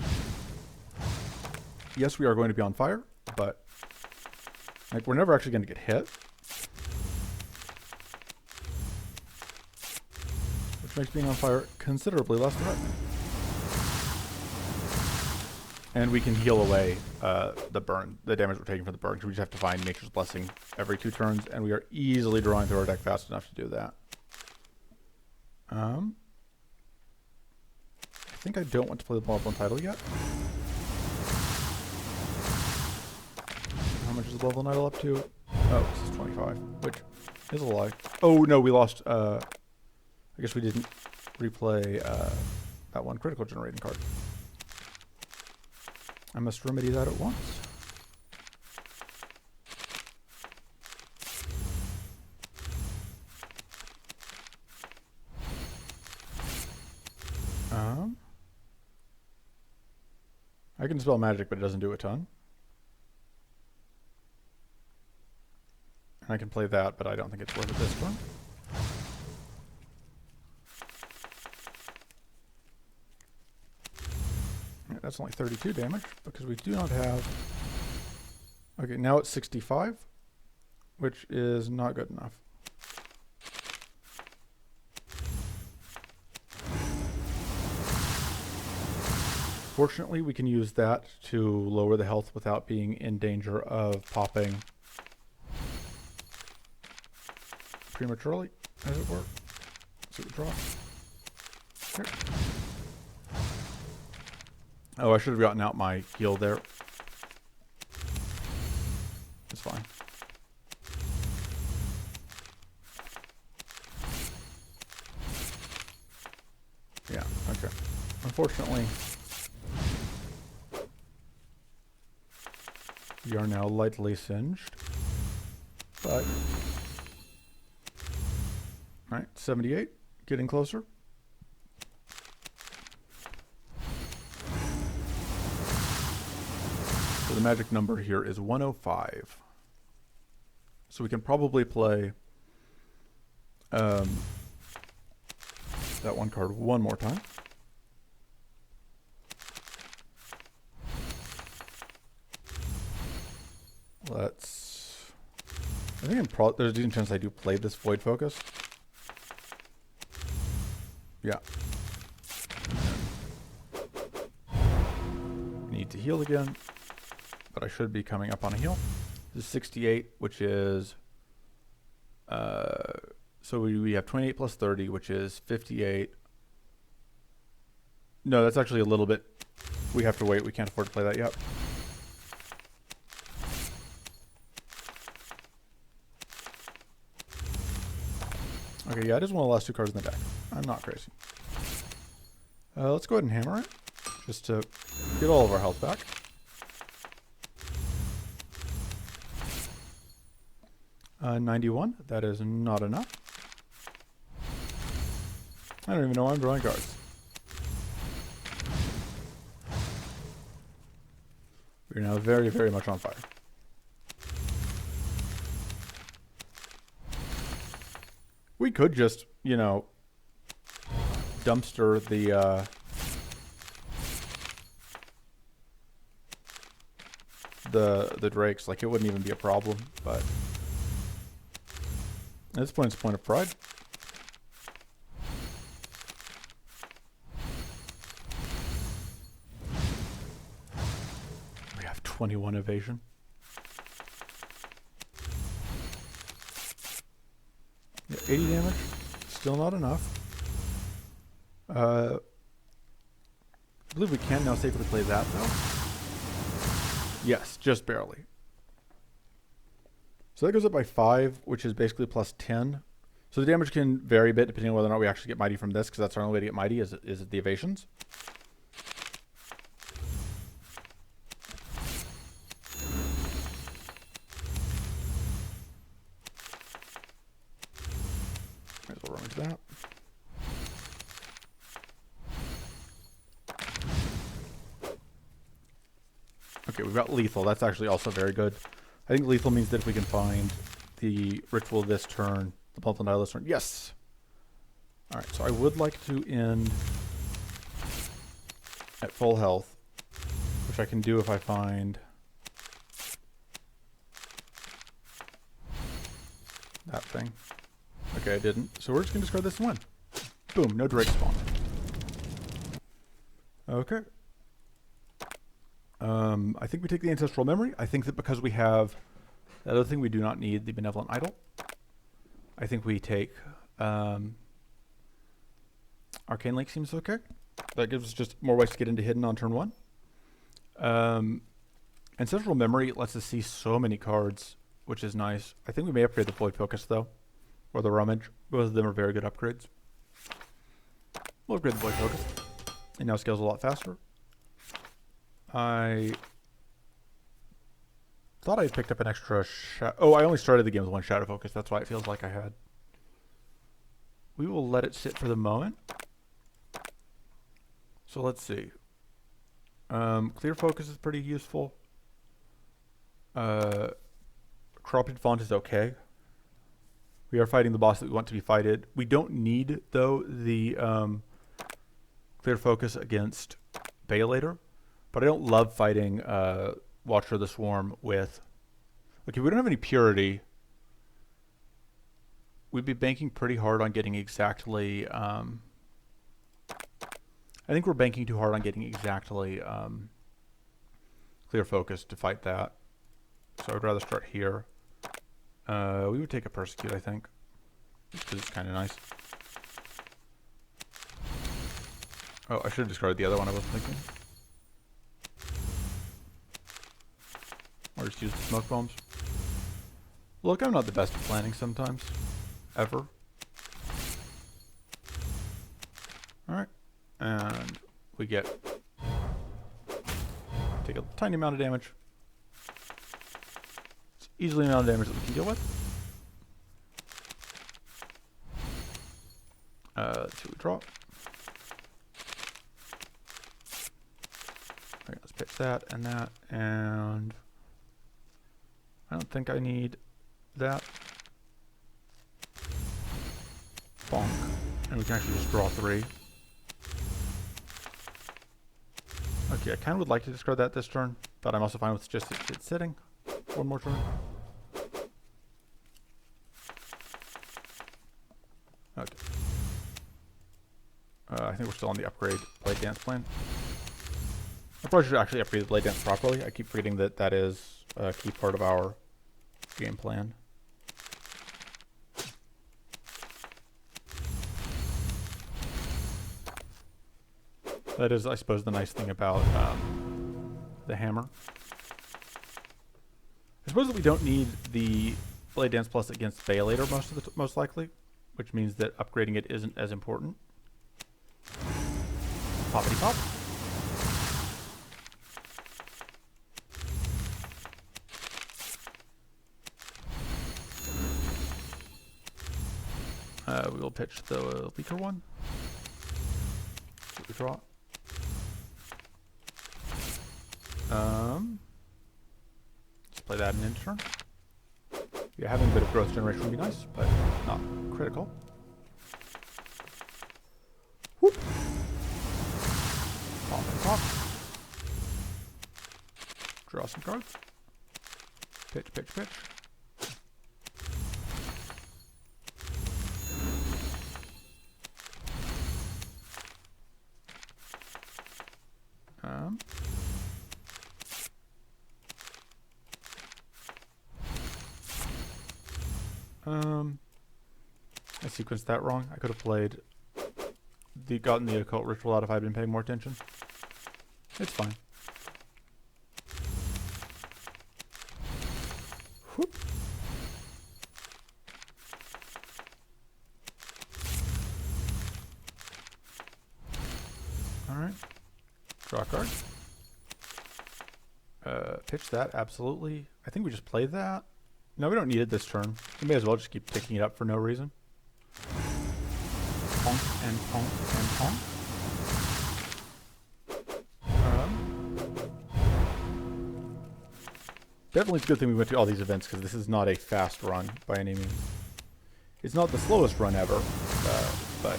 Yes, we are going to be on fire, but like we're never actually going to get hit. Which makes being on fire considerably less threatening. And we can heal away the burn, the damage we're taking from the burn, because we just have to find Nature's Blessing every 2 turns, and we are easily drawing through our deck fast enough to do that. I think I don't want to play the Malevolent Title yet. How much is the Malevolent Title up to? Oh, this is 25, which is a lie. Oh, no, we lost. I guess we didn't replay that one critical generating card. I must remedy that at once. I can spell magic, but it doesn't do a ton. And I can play that, but I don't think it's worth it this turn. Yeah, that's only 32 damage, because we do not have... Okay, now it's 65, which is not good enough. Fortunately, we can use that to lower the health without being in danger of popping prematurely, as it were. So we draw. Here. Oh, I should have gotten out my heal there. It's fine. Yeah, okay. Unfortunately, we are now lightly singed. But, alright, 78, getting closer. So the magic number here is 105. So we can probably play that one card one more time. Let's... I think there's a decent chance I do play this Void Focus. Yeah. Need to heal again, but I should be coming up on a heal. This is 68, which is... so we have 28 plus 30, which is 58. No, that's actually a little bit... We have to wait. We can't afford to play that yet. Okay, yeah, it is one of the last two cards in the deck. I'm not crazy. Let's go ahead and hammer it, just to get all of our health back. Uh, 91, that is not enough. I don't even know why I'm drawing cards. We're now very, very much on fire. We could just, you know, dumpster the drakes. Like, it wouldn't even be a problem, but at this point it's a point of pride. We have 21 evasion. Yeah, 80 damage. Still not enough. I believe we can now safely play that, though. Yes, just barely. So that goes up by 5, which is basically plus 10. So the damage can vary a bit depending on whether or not we actually get mighty from this, because that's our only way to get mighty is the evasions. Might as well run into that. Okay, we've got lethal. That's actually also very good. I think lethal means that if we can find the ritual this turn, the pulp and die this turn. Yes! Alright, so I would like to end at full health, which I can do if I find that thing. Okay, I didn't. So we're just going to discard this and win. Boom, no Drake spawn. Okay. I think we take the Ancestral Memory. I think that because we have that other thing, we do not need the Benevolent Idol. I think we take Arcane Link seems okay. That gives us just more ways to get into Hidden on turn 1. Ancestral Memory lets us see so many cards, which is nice. I think we may upgrade the Void Focus, though, or the Rummage. Both of them are very good upgrades. We'll upgrade the Void Focus. It now scales a lot faster. I thought I had picked up an extra oh, I only started the game with 1 Shadow Focus. That's why it feels like I had. We will let it sit for the moment. So let's see. Clear Focus is pretty useful. Corrupted Font is okay. We are fighting the boss that we want to be fighted. We don't need, though, the Clear Focus against Baelator. But I don't love fighting Watcher of the Swarm with... Okay, we don't have any Purity. We'd be banking pretty hard on getting exactly... I I think we're banking too hard on getting exactly clear focus to fight that. So I'd rather start here. We would take a persecute, I think, because it's kind of nice. Oh, I should have discarded the other one I wasn't thinking. Or just use the smoke bombs. Look, I'm not the best at planning sometimes. Ever. Alright. And we take a tiny amount of damage. It's easily an amount of damage that we can deal with. Let's see what we draw. Alright, let's pitch that, and I don't think I need that. Bonk. And we can actually just draw 3. Okay, I kind of would like to discard that this turn, but I'm also fine with just it sitting. One more turn. Okay. I think we're still on the upgrade Blade Dance plan. I probably should actually upgrade the Blade Dance properly. I keep forgetting that that is a key part of our game plan. That is, I suppose, the nice thing about the hammer. I suppose that we don't need the Blade Dance Plus against Bay later most likely, which means that upgrading it isn't as important. Poppity pop. We will pitch the weaker one. We draw. Let's play that in an turn. Yeah, having a bit of growth generation would be nice, but not critical. Whoop. Pop and pop. Draw some cards. Pitch, pitch, pitch. I sequenced that wrong. I could have gotten the occult ritual out if I'd been paying more attention. It's fine. Whoop. Alright. Draw a card. Pitch that, absolutely. I think we just play that. No, we don't need it this turn. We may as well just keep picking it up for no reason. Ponk and ponk and ponk. Definitely it's a good thing we went to all these events because this is not a fast run by any means. It's not the slowest run ever, but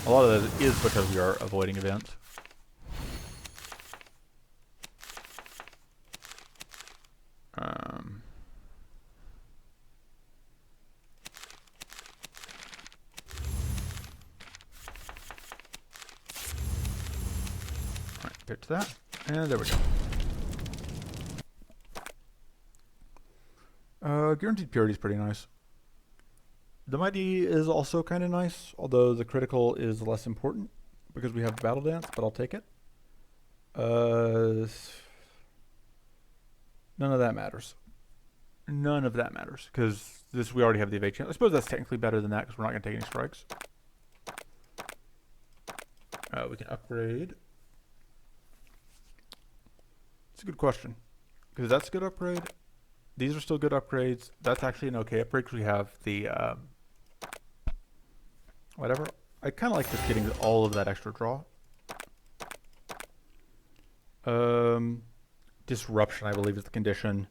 a lot of that is because we are avoiding events. Pitch that, and there we go. Guaranteed Purity is pretty nice. The Mighty is also kind of nice, although the critical is less important because we have Battle Dance, but I'll take it. None of that matters. None of that matters because we already have the evade chance. I suppose that's technically better than that because we're not going to take any strikes. We can upgrade. It's a good question because that's a good upgrade. These are still good upgrades. That's actually an okay upgrade because we have the whatever. I kind of like just getting all of that extra draw. Disruption, I believe, is the condition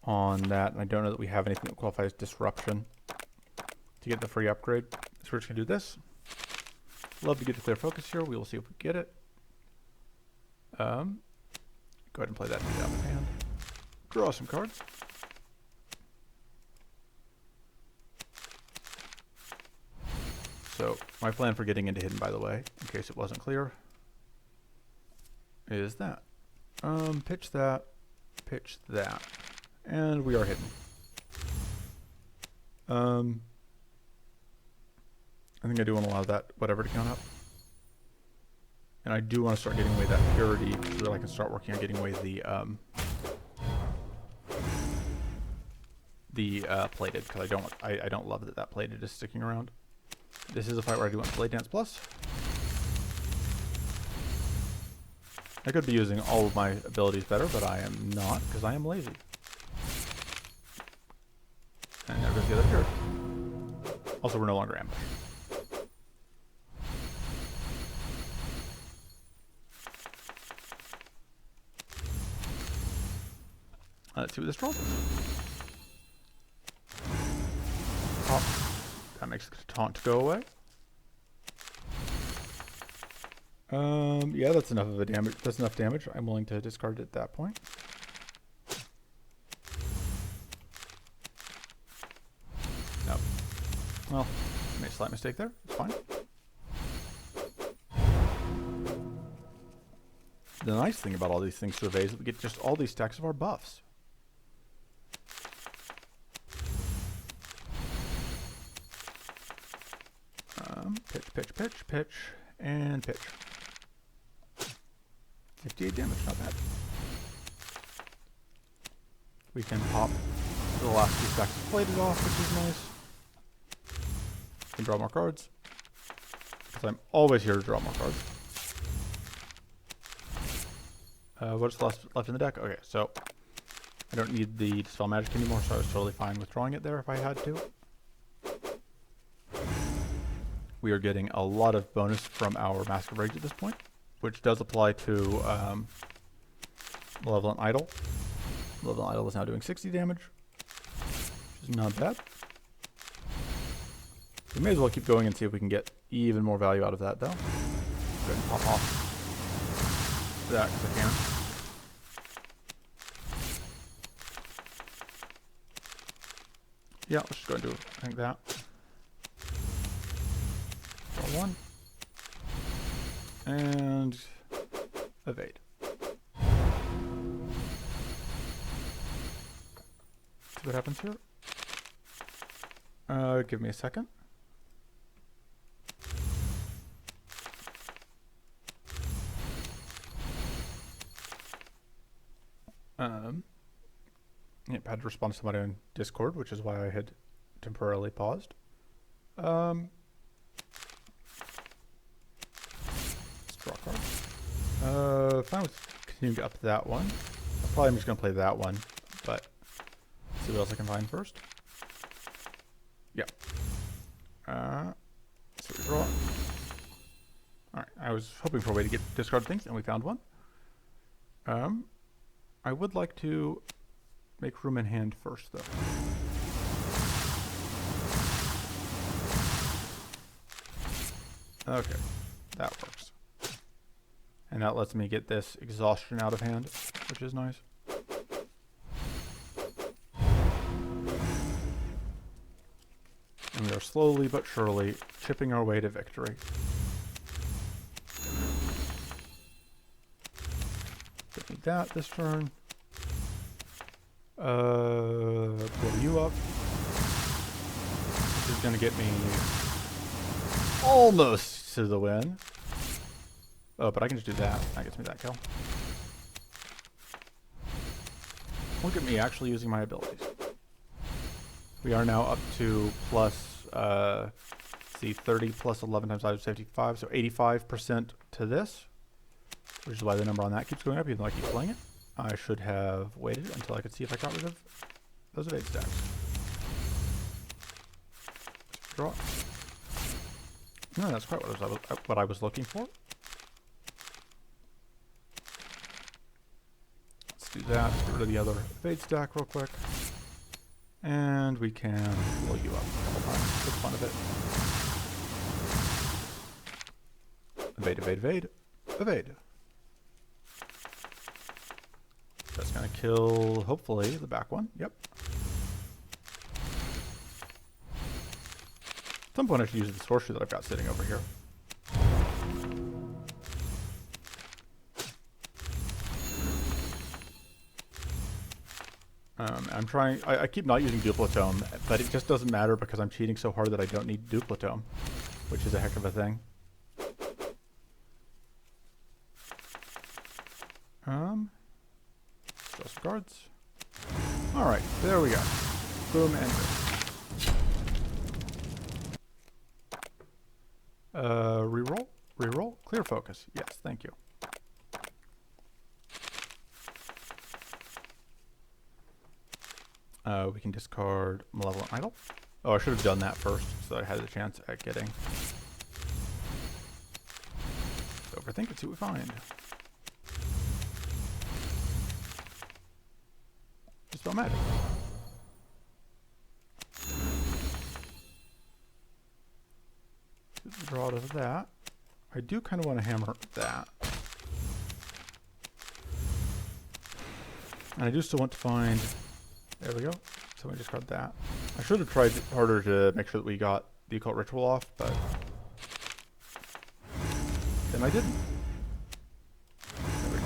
on that, and I don't know that we have anything that qualifies disruption to get the free upgrade. So we're just gonna do this. Love to get the clear focus here. We will see if we get it. Go ahead and play that down with hand. Draw some cards. So my plan for getting into hidden, by the way, in case it wasn't clear, is that. Pitch that, and we are hidden. I think I do want to allow that whatever to count up. And I do want to start getting away that purity so that I can start working on getting away the plated, because I don't love that plated is sticking around. This is a fight where I do want Blade Dance Plus. I could be using all of my abilities better, but I am not, because I am lazy. And there goes the other purity. Also, we're no longer ambushed. Let's see what this draws us. Pop. That makes the taunt go away. Yeah, that's enough of a damage. That's enough damage. I'm willing to discard it at that point. No. Well, made a slight mistake there. It's fine. The nice thing about all these things to evade is that we get just all these stacks of our buffs. Pitch, and pitch. 58 damage, not bad. We can pop the last two stacks of plated off, which is nice. We can draw more cards, because I'm always here to draw more cards. What's left in the deck? Okay, so I don't need the Dispel Magic anymore, so I was totally fine with drawing it there if I had to. We are getting a lot of bonus from our Mask of Rage at this point, which does apply to Malevolent Idol. Malevolent Idol is now doing 60 damage, which is not bad. We may as well keep going and see if we can get even more value out of that, though. Go ahead and pop off that because I can. Yeah, let's just go and do, I think, that. One and evade. See what happens here. Give me a second. Yep, had to respond to somebody on Discord, which is why I had temporarily paused. Draw card. Fine with continuing up that one. Probably I'm just going to play that one, but see what else I can find first. Yeah. So we draw. Alright, I was hoping for a way to get discard things, and we found one. I would like to make room in hand first, though. Okay, that works. And that lets me get this exhaustion out of hand, which is nice. And we are slowly but surely chipping our way to victory. Give me that this turn. Blow you up. This is going to get me almost to the win. Oh, but I can just do that. That gets me that kill. Look at me actually using my abilities. We are now up to plus, see, 30 plus 11 times 5 is 55, so 85% to this, which is why the number on that keeps going up, even though I keep playing it. I should have waited until I could see if I got rid of those evade stacks. Draw. No, that's quite what I was looking for. Let's do that. Let's get rid of the other evade stack real quick. And we can blow you up a couple times for the fun of it. Evade, evade, evade. Evade. That's going to kill, hopefully, the back one. Yep. At some point I should use this horseshoe that I've got sitting over here. I'm trying, I keep not using duplicitome, but it just doesn't matter because I'm cheating so hard that I don't need duplicitome, which is a heck of a thing. Just guards. Alright, there we go. Boom and reroll? Reroll? Clear focus. Yes, thank you. We can discard Malevolent Idol. Oh, I should have done that first so that I had a chance at getting. Let's overthink it, see what we find. Dispel Magic. Draw out of that. I do kind of want to hammer that. And I do still want to find... There we go. So we discard that. I should have tried harder to make sure that we got the Occult Ritual off, but... then I didn't. There we go.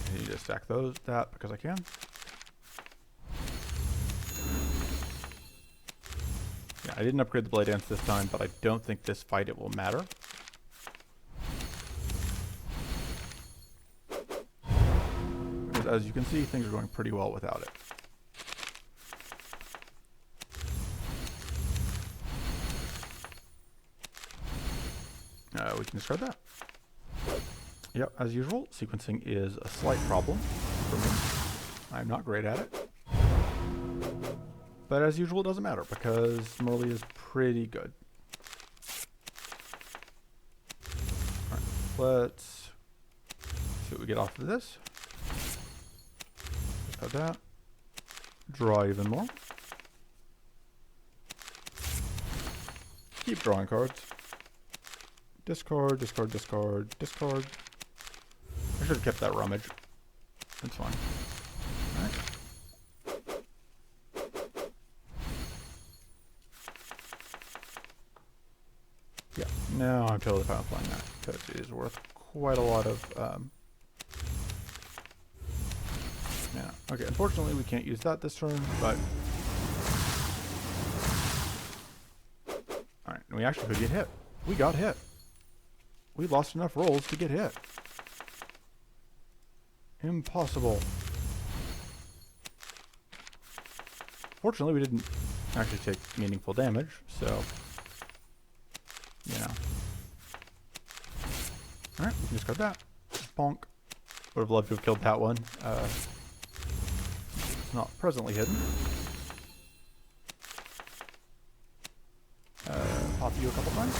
Continue to stack that because I can. Yeah, I didn't upgrade the Blade Dance this time, but I don't think this fight it will matter. Because as you can see, things are going pretty well without it. We can discard that. Yep, as usual, sequencing is a slight problem for me. I'm not great at it. But as usual, it doesn't matter because Mirley is pretty good. Alright, let's see what we get off of this. Discard that. Draw even more. Keep drawing cards. Discard, discard, discard, discard. I should have kept that rummage. That's fine. Alright. Yeah, now I'm totally fine with playing that because it is worth quite a lot of yeah. Okay, unfortunately we can't use that this turn, but alright, we actually could get hit. We got hit. We lost enough rolls to get hit. Impossible. Fortunately, we didn't actually take meaningful damage, so you know. Alright, we can discard that. Bonk. Would have loved to have killed that one. It's not presently hidden. Pop you a couple times.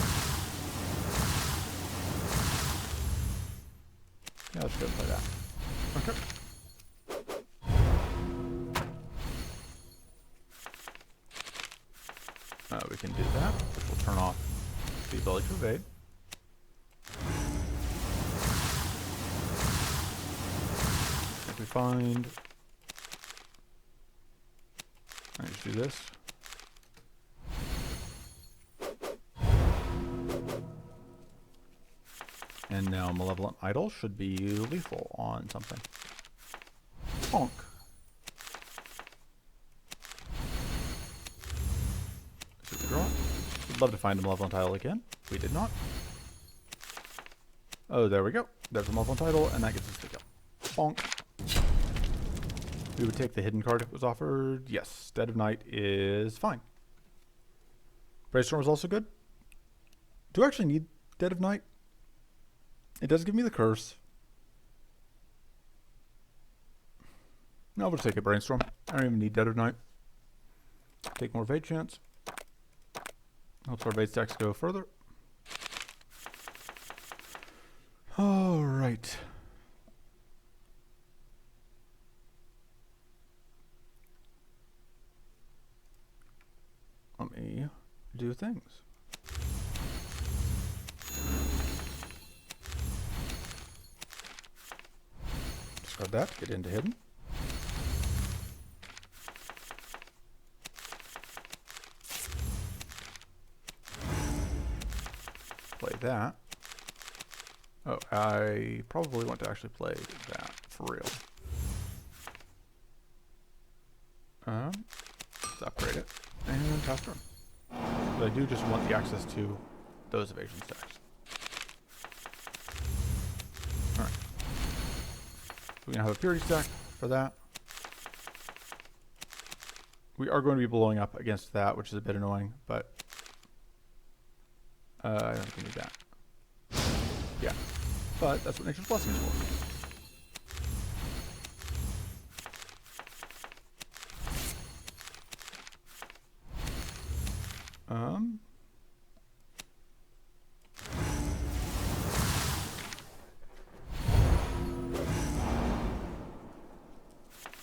Yeah, let's go play that. Okay. We can do that, which will turn off the ability to evade. If we find... Alright, just do this. And now Malevolent Idol should be lethal on something. Bonk. Super draw. We'd love to find a Malevolent Idol again. We did not. Oh, there we go. There's a Malevolent Idol, and that gets us the kill. Bonk. We would take the hidden card if it was offered. Yes, Dead of Night is fine. Brainstorm is also good. Do I actually need Dead of Night? It does give me the curse. No, we'll take a Brainstorm. I don't even need Dead of Night. Take more Evade chance. Helps our Evade stacks go further. Alright. Let me do things. Discard that, get into hidden. Play that. Oh, I probably want to actually play that for real. Let's upgrade it and pass turn. But I do just want the access to those evasion stacks. Alright. We're going to have a purity stack for that. We are going to be blowing up against that, which is a bit annoying, but I don't think we need that. Yeah. But that's what Nature's Blessing is for.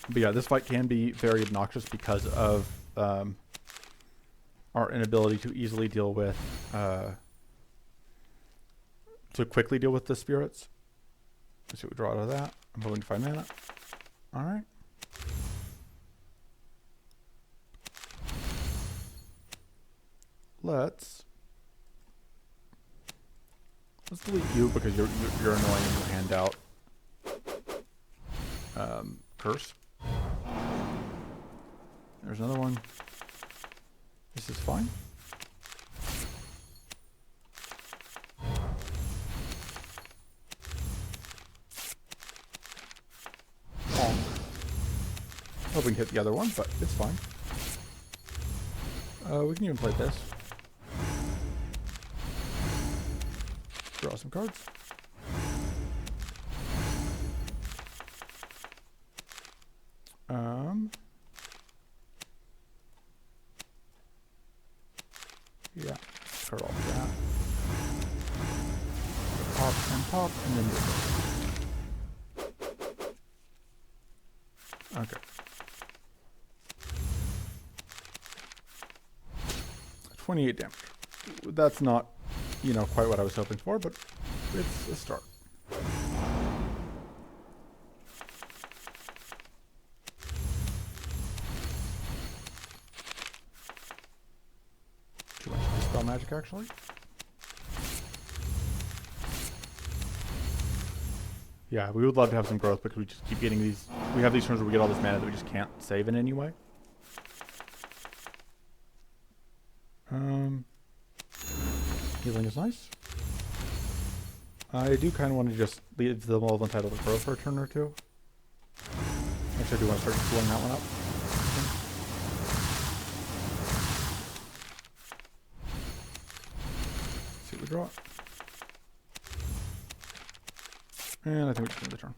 But yeah, this fight can be very obnoxious because of our inability to easily deal with, to quickly deal with the spirits. Let's see what we draw out of that. I'm hoping to find mana. Alright. Let's delete you because you're annoying and you hand out curse. There's another one. This is fine. Bonk. Hoping to hit the other one, but it's fine. We can even play this. Draw some cards. Yeah, card off that. Pop, and then do it. Okay. 28 damage. That's not, quite what I was hoping for, but it's a start. Too much dispel magic, actually. Yeah, we would love to have some growth because we just keep getting these. We have these turns where we get all this mana that we just can't save in any way. Healing is nice. I do kind of want to just leave them all entitled to grow for a turn or two. Actually, I do want to start blowing that one up. Let's see what we draw. And I think we just end the turn.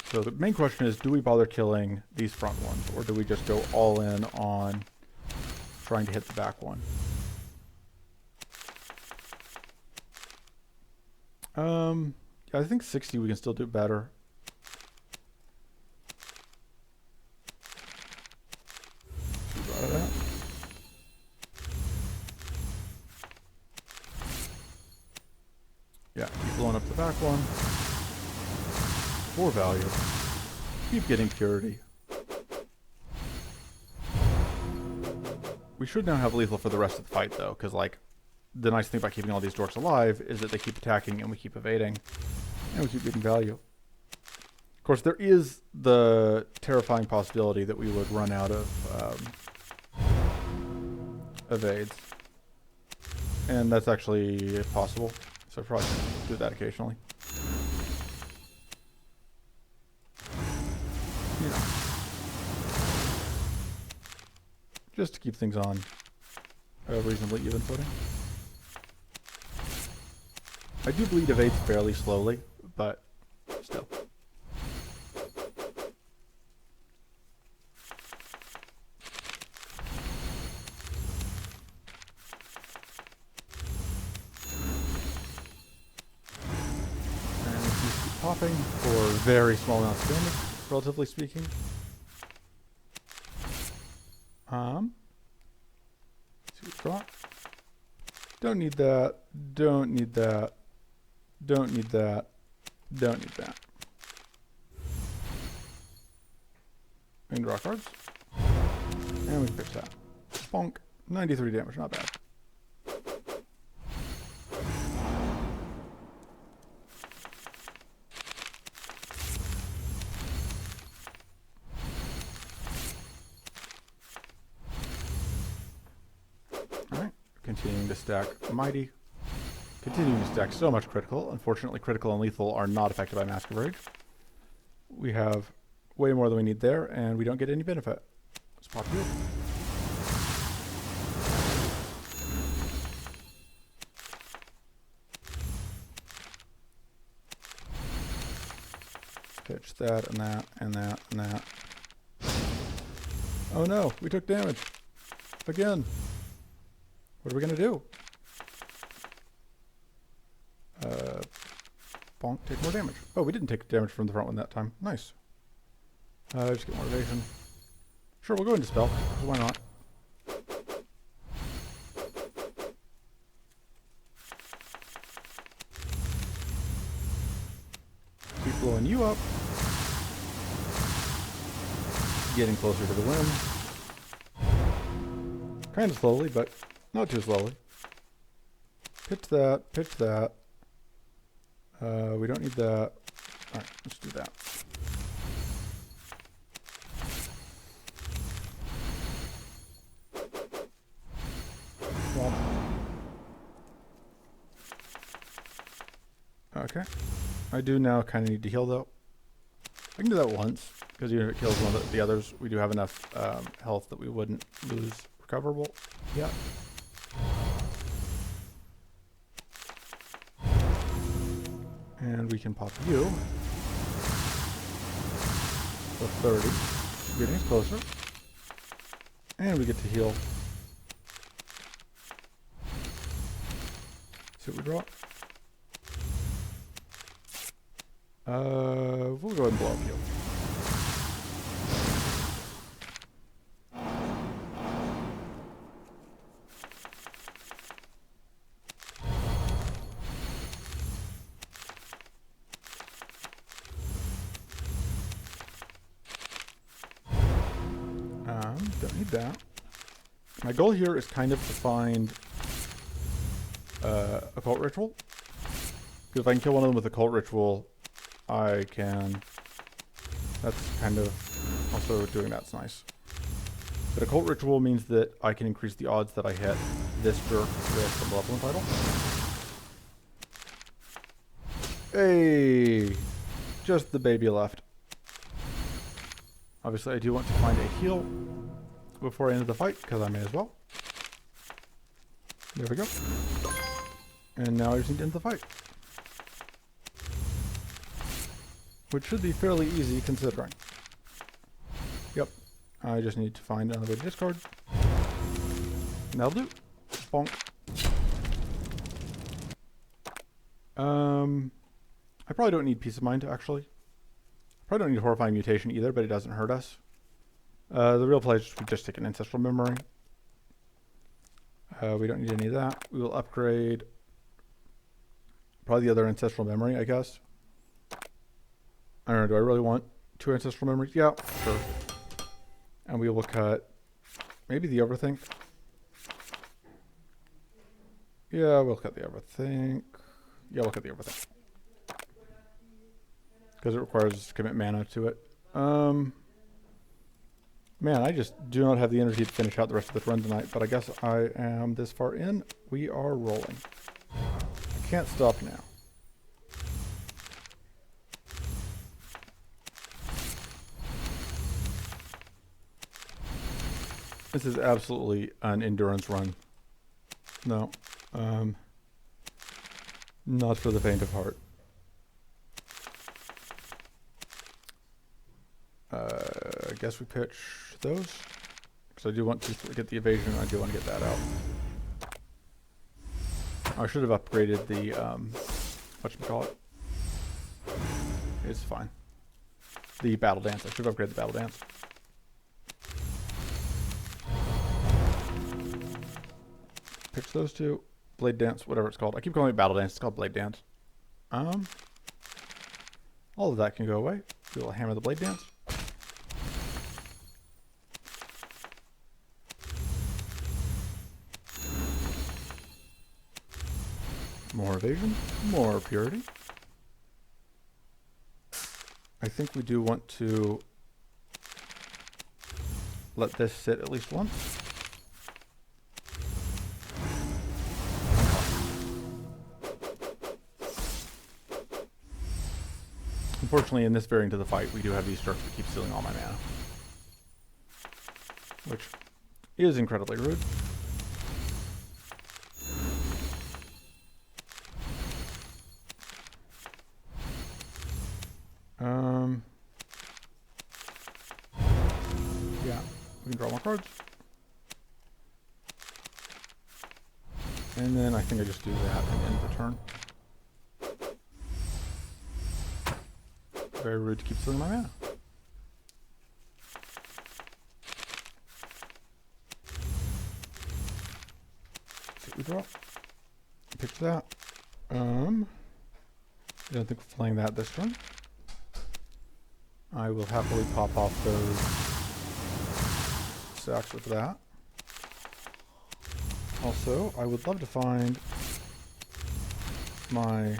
So the main question is, do we bother killing these front ones, or do we just go all in on trying to hit the back one? Yeah, I think 60 we can still do better. Yeah, keep blowing up the back one. For value. Keep getting purity. We should now have lethal for the rest of the fight, though, because, the nice thing about keeping all these dorks alive is that they keep attacking and we keep evading. And we keep getting value. Of course, there is the terrifying possibility that we would run out of evades. And that's actually possible. So I'll probably do that occasionally. Just to keep things on a reasonably even footing. I do bleed evades fairly slowly, but still. And we keep popping for very small amounts of damage, relatively speaking. See what we got. Don't need that. Don't need that. Don't need that. Don't need that. And draw cards. And we pitch that. Bonk. 93 damage, not bad. Alright, continuing to stack Mighty. Continuing to stack so much critical. Unfortunately, critical and lethal are not affected by Mask of Rage. We have way more than we need there, and we don't get any benefit. Let's pop you. Pitch that, and that, and that, and that. Oh no, we took damage. Again. What are we gonna do? Bonk, take more damage. Oh, we didn't take damage from the front one that time. Nice. Just get more evasion. Sure, we'll go into spell. Why not? Keep blowing you up. Getting closer to the win. Kind of slowly, but not too slowly. Pitch that, pitch that. We don't need that. Alright, let's do that. Well. Okay. I do now kind of need to heal though. I can do that once, because even if it kills one of the others, we do have enough health that we wouldn't lose recoverable. Yeah. And we can pop you. So 30. Getting us closer. And we get to heal. See what we draw. We'll go ahead and blow up you. Don't need that. My goal here is kind of to find Occult Ritual. Because if I can kill one of them with Occult Ritual, I can... That's kind of... Also doing that's nice. But Occult Ritual means that I can increase the odds that I hit this jerk with the Malevolent Title. Hey! Just the baby left. Obviously I do want to find a heal before I end the fight, because I may as well. There we go. And now I just need to end the fight. Which should be fairly easy considering. Yep. I just need to find another way to discard. And that'll do. Bonk. I probably don't need Peace of Mind, actually. Probably don't need Horrifying Mutation either, but it doesn't hurt us. The real play is we just take an Ancestral Memory. We don't need any of that. We will upgrade probably the other Ancestral Memory, I guess. I don't know, do I really want 2 Ancestral Memories? Yeah, sure. And we will cut maybe the Overthink. Yeah, we'll cut the Overthink. Yeah, we'll cut the Overthink. Because it requires us to commit mana to it. Man, I just do not have the energy to finish out the rest of this run tonight, but I guess I am this far in. We are rolling. I can't stop now. This is absolutely an endurance run. No. Not for the faint of heart. I guess we pitch those. Because I do want to get the evasion, I do want to get that out. I should have upgraded the, whatchamacallit. It's fine. The Battle Dance. I should have upgraded the Battle Dance. Pitch those two. Blade Dance, whatever it's called. I keep calling it Battle Dance. It's called Blade Dance. All of that can go away. We will hammer the Blade Dance. More evasion, more purity. I think we do want to let this sit at least once. Unfortunately, in this variant of the fight, we do have these strokes that keep stealing all my mana, which is incredibly rude. Yeah, we can draw more cards. And then I think I just do that and end the turn. Very rude to keep stealing my mana. See what we draw. Pitch that. I don't think we're playing that this turn. I will happily pop off those sacks with that. Also, I would love to find my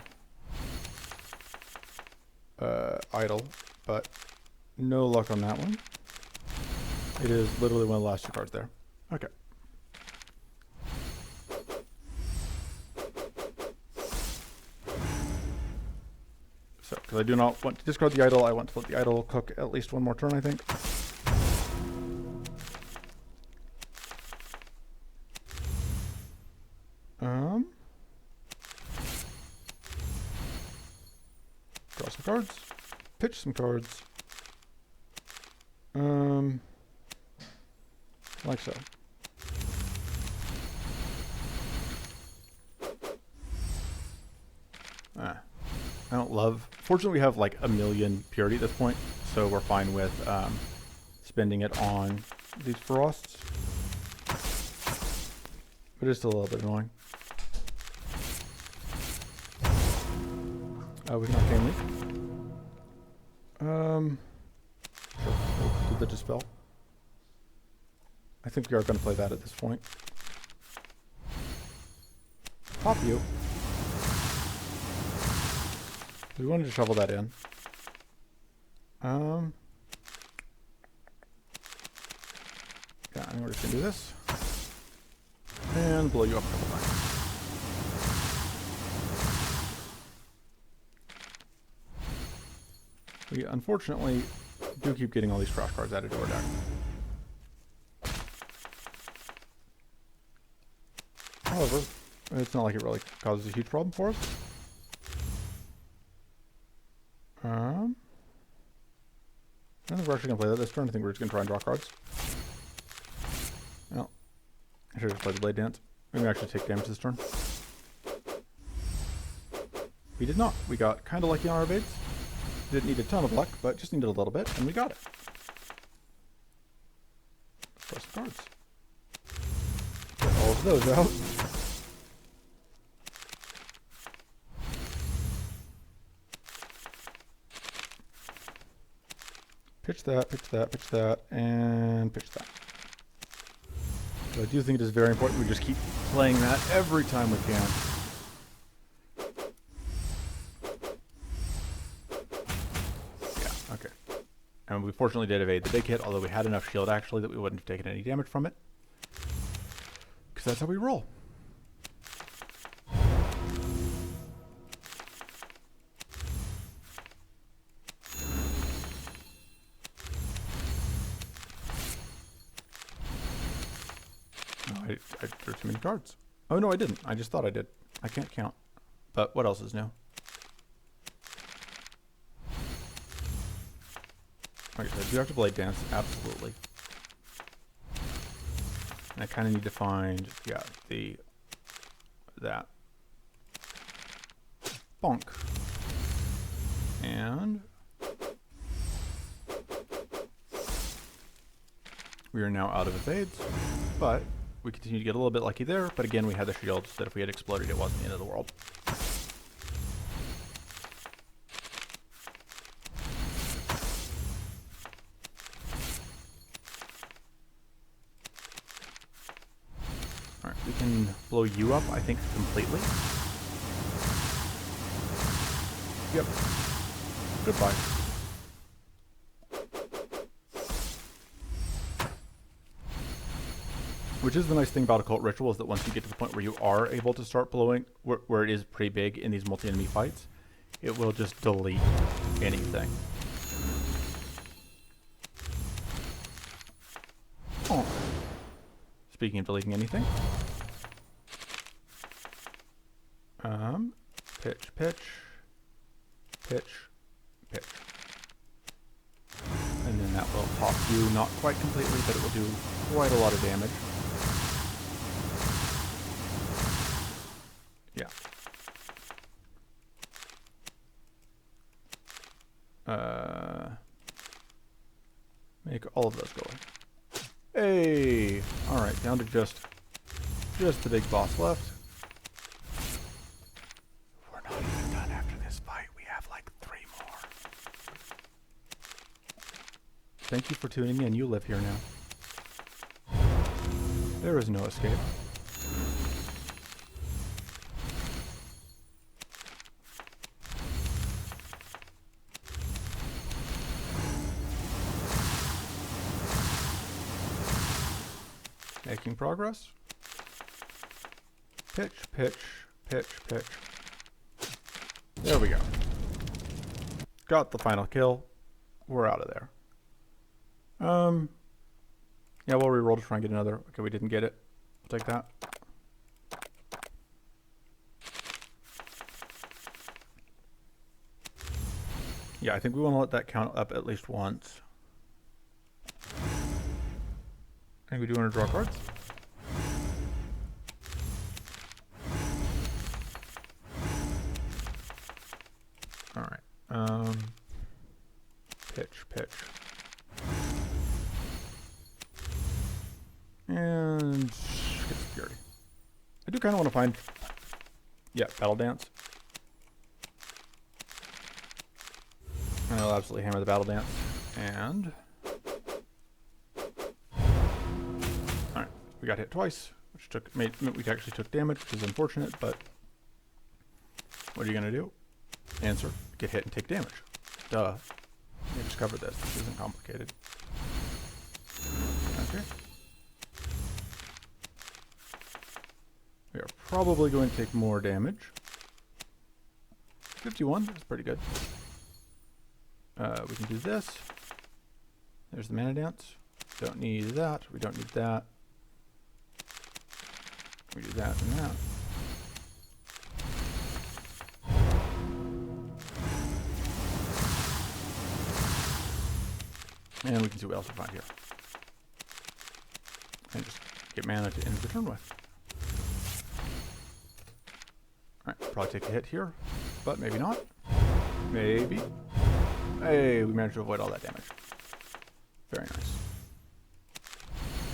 idol, but no luck on that one. It is literally one of the last two cards there. Okay. So, because I do not want to discard the idol, I want to let the idol cook at least one more turn, I think. Draw some cards. Pitch some cards. Like so. I don't love... Fortunately, we have like a million purity at this point, so we're fine with spending it on these frosts. But it's still a little bit annoying. We can Arcane Leaf. Sure, we'll do the Dispel. I think we are going to play that at this point. Pop you. We wanted to shovel that in. Yeah, I think we're just going to do this. And blow you up a couple times. We unfortunately do keep getting all these trash cards added to our deck. However, it's not like it really causes a huge problem for us. I don't think we're actually going to play that this turn. I think we're just going to try and draw cards. Well, I should have just played the Blade Dance. Maybe we actually take damage this turn. We did not. We got kind of lucky on our evades. Didn't need a ton of luck, but just needed a little bit, and we got it. Let's draw some cards. Get all of those out. Pitch that, pitch that, pitch that, and pitch that. So I do think it is very important we just keep playing that every time we can. Yeah, okay. And we fortunately did evade the big hit, although we had enough shield actually that we wouldn't have taken any damage from it. Because that's how we roll. I drew too many cards. Oh, no, I didn't. I just thought I did. I can't count. But what else is new? Okay, so I do have to Blade Dance. Absolutely. And I kind of need to find, yeah, that. Bonk. And we are now out of evades, but we continue to get a little bit lucky there, but again, we had the shields that if we had exploded, it wasn't the end of the world. Alright, we can blow you up, I think, completely. Yep. Goodbye. Which is the nice thing about Occult Ritual, is that once you get to the point where you are able to start blowing, where it is pretty big in these multi-enemy fights, it will just delete anything. Oh. Speaking of deleting anything. Pitch, pitch, pitch, pitch. And then that will pop you, not quite completely, but it will do quite a lot of damage. Yeah. Make all of those go away. Hey! Alright, down to just the big boss left. We're not even done after this fight. We have like 3 more. Thank you for tuning in. You live here now. There is no escape. Making progress. Pitch, pitch, pitch, pitch. There we go. Got the final kill. We're out of there. Yeah, we'll reroll to try and get another. Okay, we didn't get it. I'll take that. Yeah, I think we want to let that count up at least once. I think we do want to draw cards. Alright. Pitch, pitch. And get security. I do kind of want to find, yeah, Battle Dance. And I'll absolutely hammer the Battle Dance. And alright, we got hit twice, which meant we actually took damage, which is unfortunate, but what are you gonna do? Answer: get hit and take damage. Duh. We just covered this. This isn't complicated. Okay. We are probably going to take more damage. 51, that's pretty good. We can do this. There's the Mana Dance. Don't need that. We don't need that. We do that and that. And we can see what else we find here. And just get mana to end the turn with. Alright, probably take a hit here, but maybe not. Maybe. Hey, we managed to avoid all that damage. Very nice.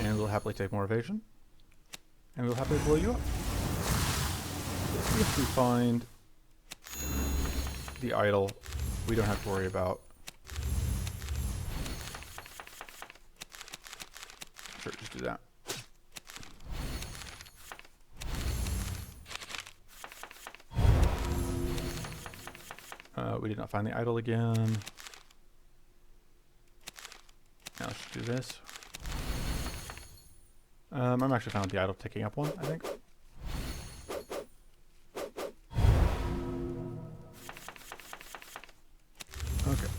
And we'll happily take more evasion. And we'll happily blow you up. So if we find the idol, we don't have to worry about. Sure, just do that. We did not find the idol again. Now let's just do this. I'm actually found the idol ticking up one, I think. Okay.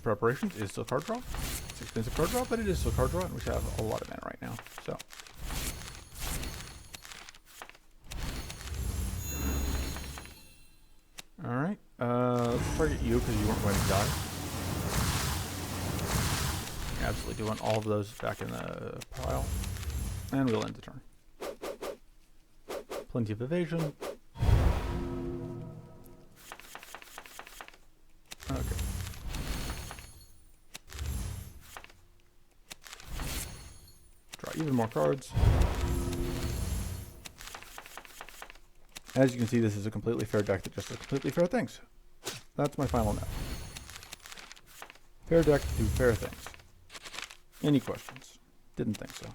Preparations is still card draw. It's expensive card draw, but it is still card draw, and we have a lot of mana right now. So. Alright. Let's target you because you weren't going to die. Absolutely do want all of those back in the pile. And we'll end the turn. Plenty of evasion. Okay. Draw even more cards. As you can see, this is a completely fair deck that just does completely fair things. That's my final note. Fair deck, do fair things. Any questions? Didn't think so.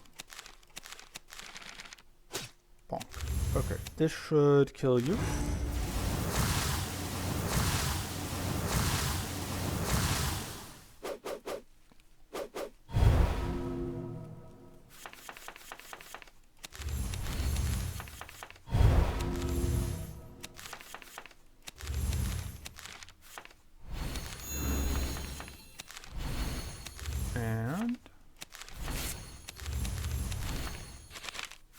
Bonk. Okay, this should kill you. And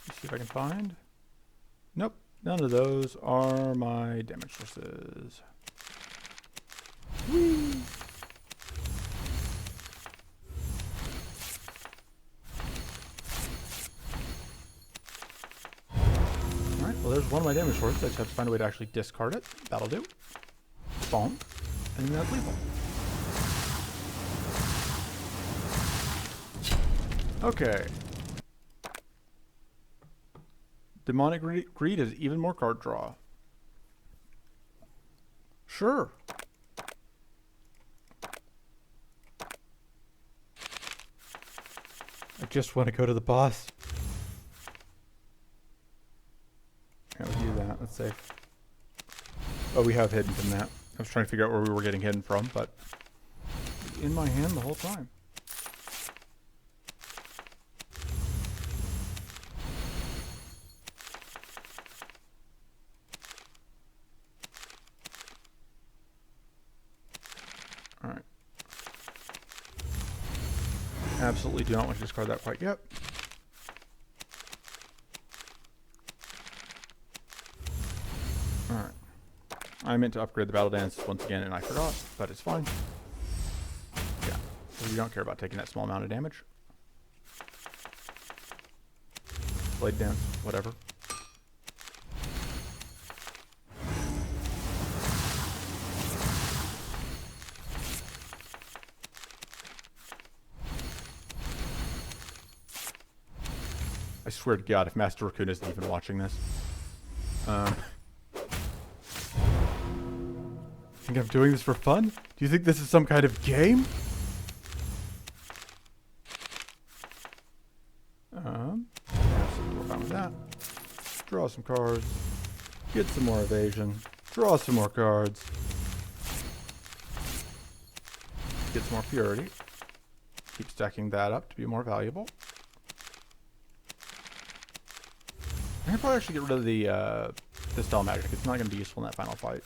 let's see if I can find. Nope, none of those are my damage sources. Whee! Alright, well there's one of my damage sources. I just have to find a way to actually discard it. That'll do. Bonk. And that's lethal. Okay. Demonic Greed is even more card draw. Sure. I just want to go to the boss. Yeah, we do that. That's safe. Oh, we have hidden from that. I was trying to figure out where we were getting hidden from, but in my hand the whole time. Alright. Absolutely do not want to discard that quite yet. Alright. I meant to upgrade the battle dance once again and I forgot, but it's fine. Yeah, so we don't care about taking that small amount of damage. Blade dance, whatever. I swear to God, if Master Raccoon isn't even watching this. Think I'm doing this for fun? Do you think this is some kind of game? Absolutely, we're fine with that. Draw some cards. Get some more evasion. Draw some more cards. Get some more purity. Keep stacking that up to be more valuable. I can probably actually get rid of the Dispel Magic. It's not going to be useful in that final fight.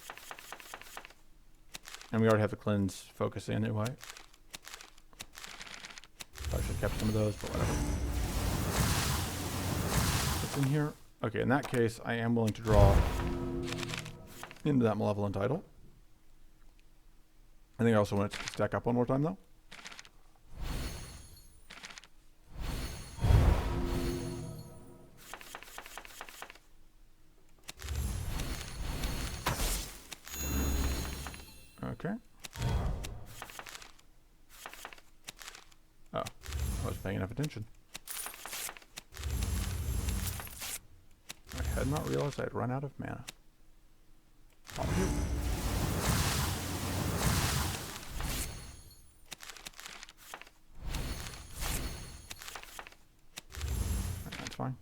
And we already have the cleanse focus anyway. Probably should have kept some of those, but whatever. What's in here? Okay, in that case, I am willing to draw into that Malevolent Idol. I think I also want it to stack up one more time, though. Okay. Oh, I wasn't paying enough attention. I had not realized I had run out of mana. Pop you. That's fine.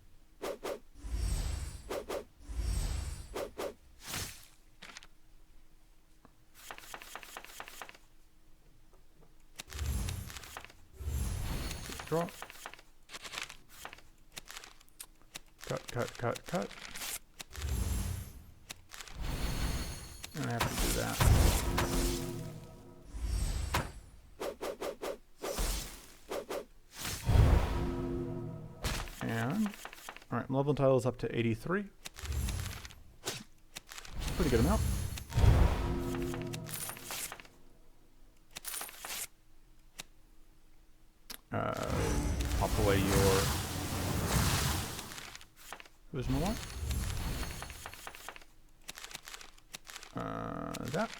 Draw. Cut. And I have to do that. And, alright, level title is up to 83. Pretty good amount. Pop away your... Who's more? That.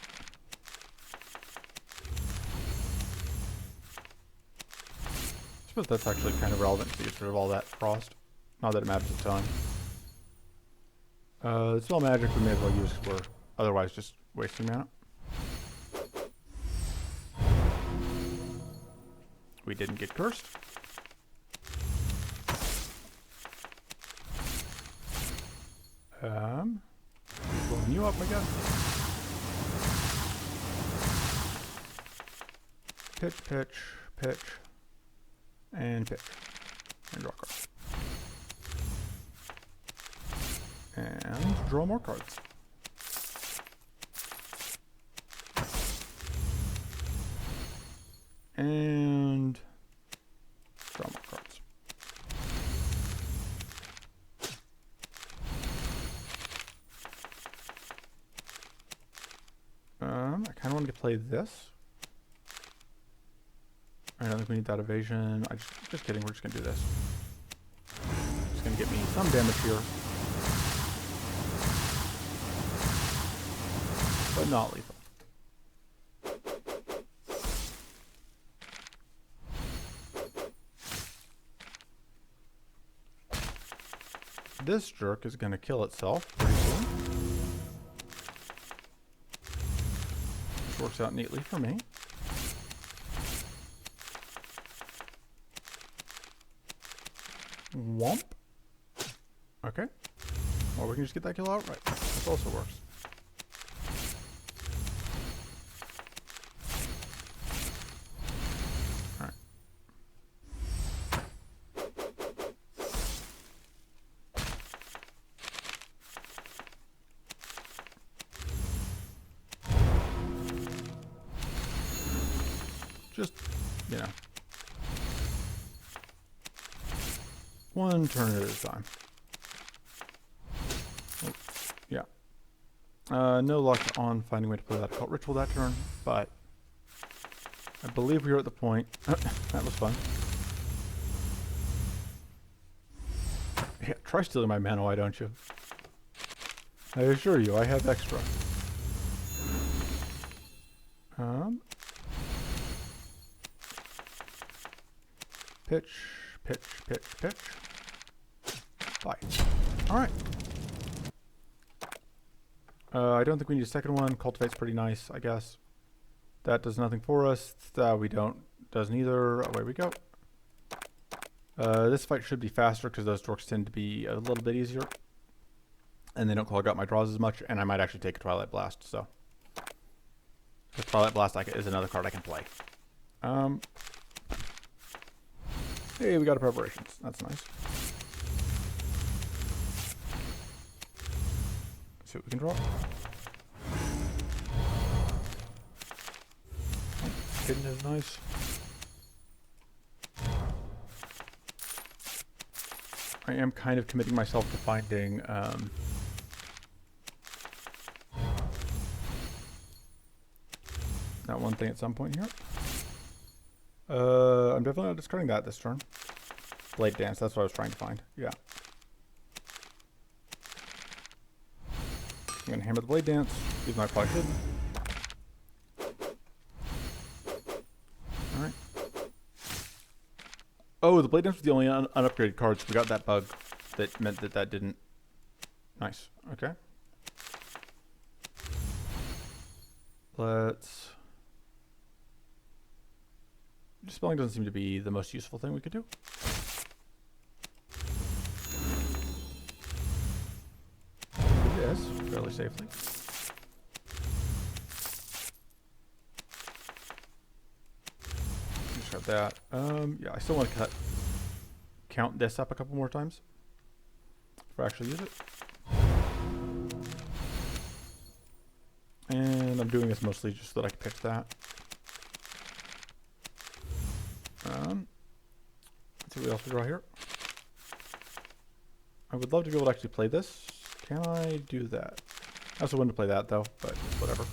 I suppose that's actually kind of relevant to get rid of all that frost. Not that it matters a ton. Spell magic we may as well use because we're otherwise just wasting mana. We didn't get cursed. Blowing you up, I guess. Pitch, pitch, pitch, and pitch. And draw a card. And draw more cards. And draw more cards. I kind of wanted to play this. I don't think we need that evasion. Just kidding. We're just gonna do this. It's gonna get me some damage here, but not lethal. This jerk is gonna kill itself pretty soon. Which works out neatly for me. Womp. Okay. Or we can just get that kill outright. This also works. Alright. Just, you know. One turn at a time. Oh, yeah. No luck on finding a way to play that occult ritual that turn, but I believe we were at the point. That was fun. Yeah, try stealing my mana, why don't you? I assure you, I have extra. Pitch, pitch, pitch, pitch. Bye. Alright. I don't think we need a second one. Cultivate's pretty nice, I guess. That does nothing for us. We don't. Doesn't either. Away we go. This fight should be faster because those dorks tend to be a little bit easier. And they don't clog up my draws as much. And I might actually take a Twilight Blast, so. The Twilight Blast is another card I can play. Hey, we got a preparations. That's nice. Let's see what we can draw. Oh, hidden is nice. I am kind of committing myself to finding that one thing at some point here. I'm definitely not discarding that this turn. Blade Dance, that's what I was trying to find. Yeah. I'm gonna hammer the Blade Dance, even though I probably shouldn't. Alright. Oh, the Blade Dance was the only unupgraded card, so we got that bug that meant that that didn't. Nice. Okay. Let's. Dispelling doesn't seem to be the most useful thing we could do. Do this fairly safely. Just have that. Yeah, I still want to count this up a couple more times before I actually use it. And I'm doing this mostly just so that I can pitch that. Let's see what else we draw here. I would love to be able to actually play this. Can I do that? I also wanted to play that though, but whatever.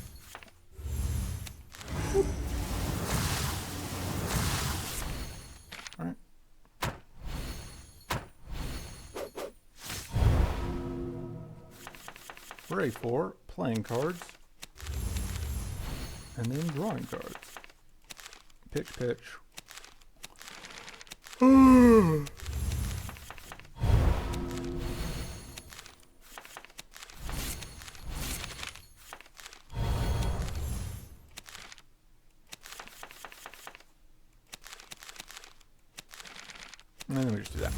Whoop. Alright. We're ready for playing cards. And then drawing cards. Pitch, pitch. And then we just do that.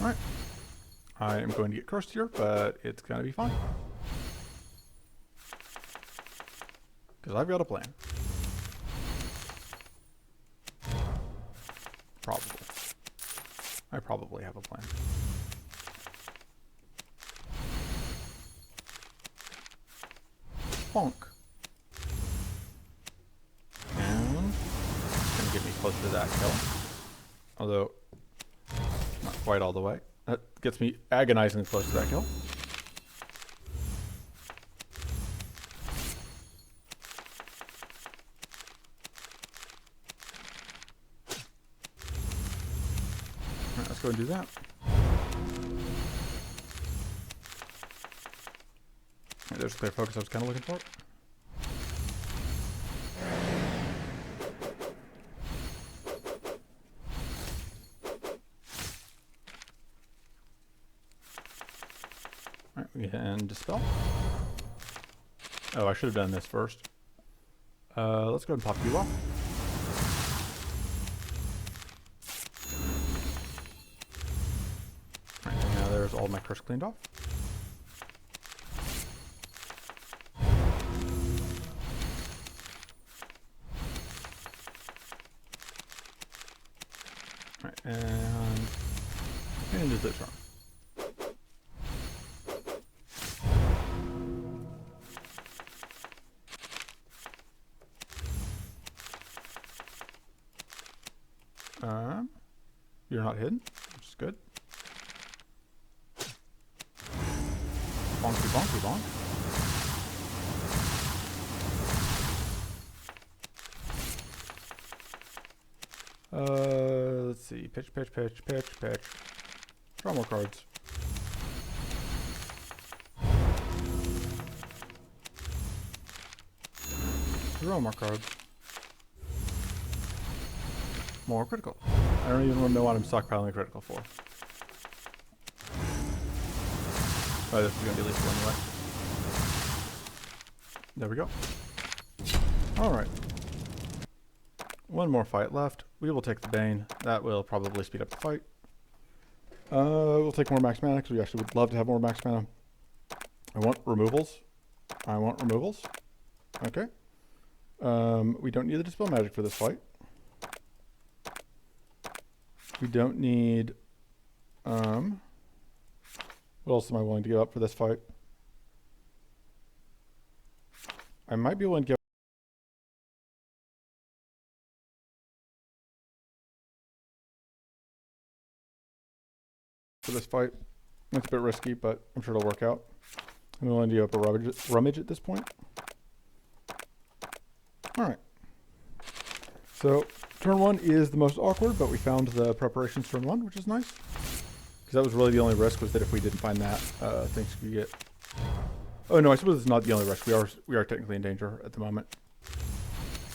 Alright. I am going to get cursed here, but it's going to be fine. Because I've got a plan. Probably. I probably have a plan. Bonk. And it's going to get me closer to that kill. Although, not quite all the way. That gets me agonizingly close to that kill. Alright, let's go and do that. Alright, there's the clear focus I was kind of looking for. Alright, we can dispel. Oh, I should have done this first. Let's go ahead and pop you off. Alright, and now there's all my curse cleaned off. Alright, and into this round. You're not hidden, which is good. Bonky, bonky, bonk. Let's see. Pitch, pitch, pitch, pitch, pitch. Draw more cards. Draw more cards. More critical. I don't even know what I'm stockpiling critical for. Oh, this is going to be lethal anyway. There we go. Alright. One more fight left. We will take the Bane. That will probably speed up the fight. We'll take more max mana because we actually would love to have more max mana. I want removals. I want removals. Okay. We don't need the Dispel Magic for this fight. We don't need, what else am I willing to give up for this fight? I might be willing to give for this fight. It's a bit risky, but I'm sure it'll work out. I'm willing to give up a rummage at this point. Alright. So, turn 1 is the most awkward, but we found the preparations turn 1, which is nice. Because that was really the only risk, was that if we didn't find that, things could get... Oh no, I suppose it's not the only risk. We are technically in danger at the moment.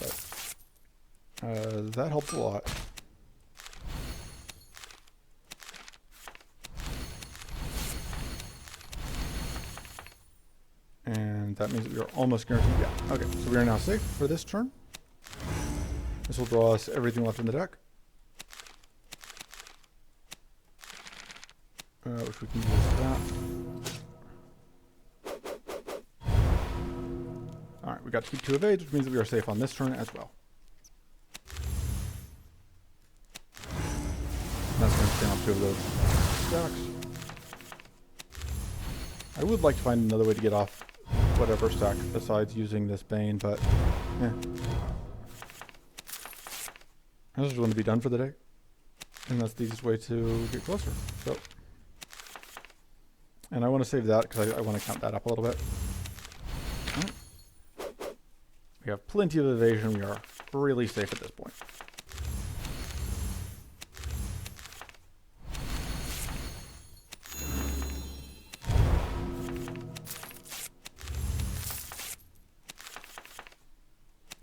But, that helps a lot. And that means that we are almost guaranteed. Yeah, okay, so we are now safe for this turn. This will draw us everything left in the deck. Which we can use that. Alright, we got to keep 2 evades, which means that we are safe on this turn as well. And that's going to stand off 2 of those stacks. I would like to find another way to get off whatever stack besides using this Bane, but yeah. I just want to be done for the day. And that's the easiest way to get closer. So, and I want to save that because I want to count that up a little bit. Right. We have plenty of evasion. We are really safe at this point.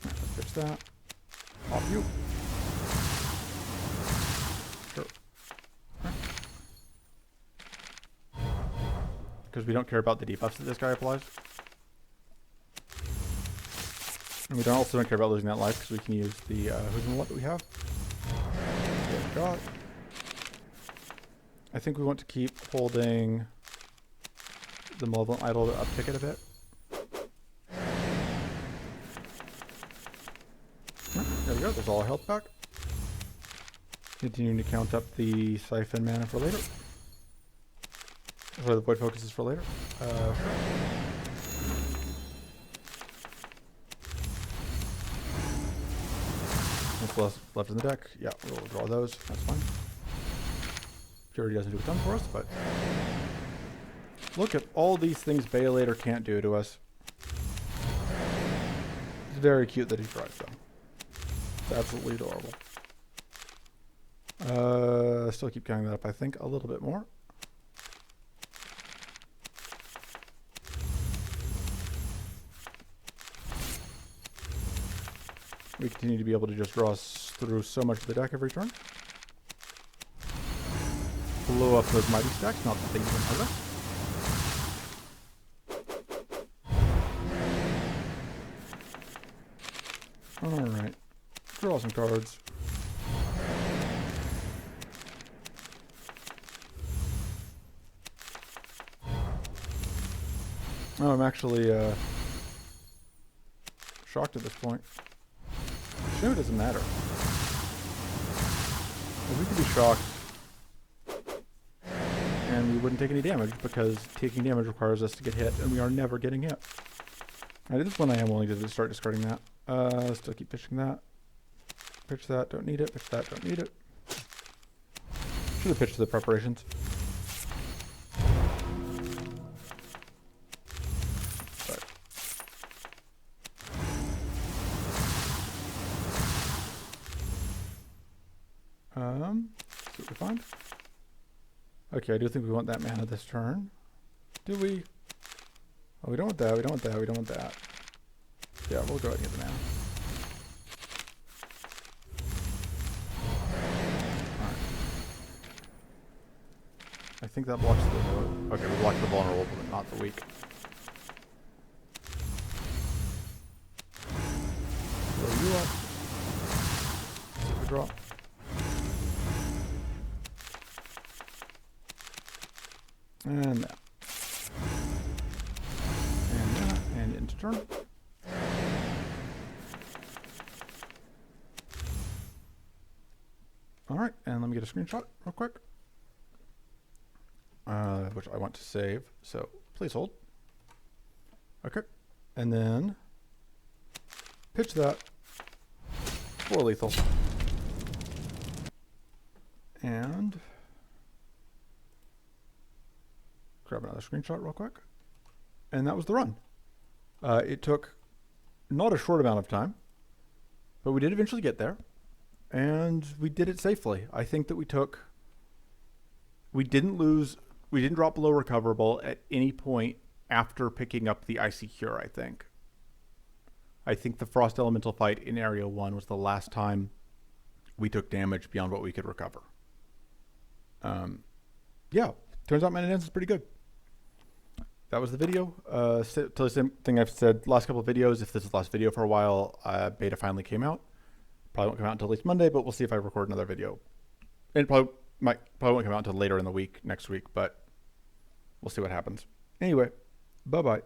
Right, let's fix that. Off you. Because we don't care about the debuffs that this guy applies. And we also don't care about losing that life because we can use the who's in what that we have. Good shot. I think we want to keep holding the Malevolent Idol to uptick it a bit. There we go, there's all our health back. Continuing to count up the Siphon mana for later. Or the Void Focus is for later. Sure. What's left in the deck? Yeah, we'll draw those. That's fine. Purity doesn't do a ton for us, but look at all these things Baelator can't do to us. It's very cute that he tries them. It's absolutely adorable. Still keep counting that up, I think, a little bit more. We continue to be able to just draw through so much of the deck every turn. Blow up those mighty stacks, not that they even hurt us. Alright. Draw some cards. Oh, I'm actually shocked at this point. Shame it doesn't matter. Like, we could be shocked and we wouldn't take any damage because taking damage requires us to get hit and we are never getting hit. Alright, this one I am willing to start discarding that. Still keep pitching that. Pitch that, don't need it. Pitch that, don't need it. Should have pitched the preparations. See what we find. Okay, I do think we want that mana this turn. Do we? Oh, we don't want that, we don't want that, we don't want that. Yeah, we'll go ahead and get the mana. Alright. I think that blocks the... Okay, we blocked the vulnerable, but not the weak. Blow you up. See what we draw. And that. And that. And into turn. Alright, and let me get a screenshot real quick. Which I want to save, so please hold. Okay. And then pitch that for lethal. And grab another screenshot real quick. And that was the run. It took not a short amount of time, but we did eventually get there. And we did it safely. I think that we didn't drop below recoverable at any point after picking up the Icy Cure, I think. I think the Frost Elemental fight in Area 1 was the last time we took damage beyond what we could recover. Yeah, turns out Mana Dance is pretty good. That was the video. The same thing I've said last couple of videos. If this is the last video for a while, beta finally came out. Probably won't come out until at least Monday, but we'll see if I record another video. It probably won't come out until later in the week, next week, but we'll see what happens. Anyway, bye-bye.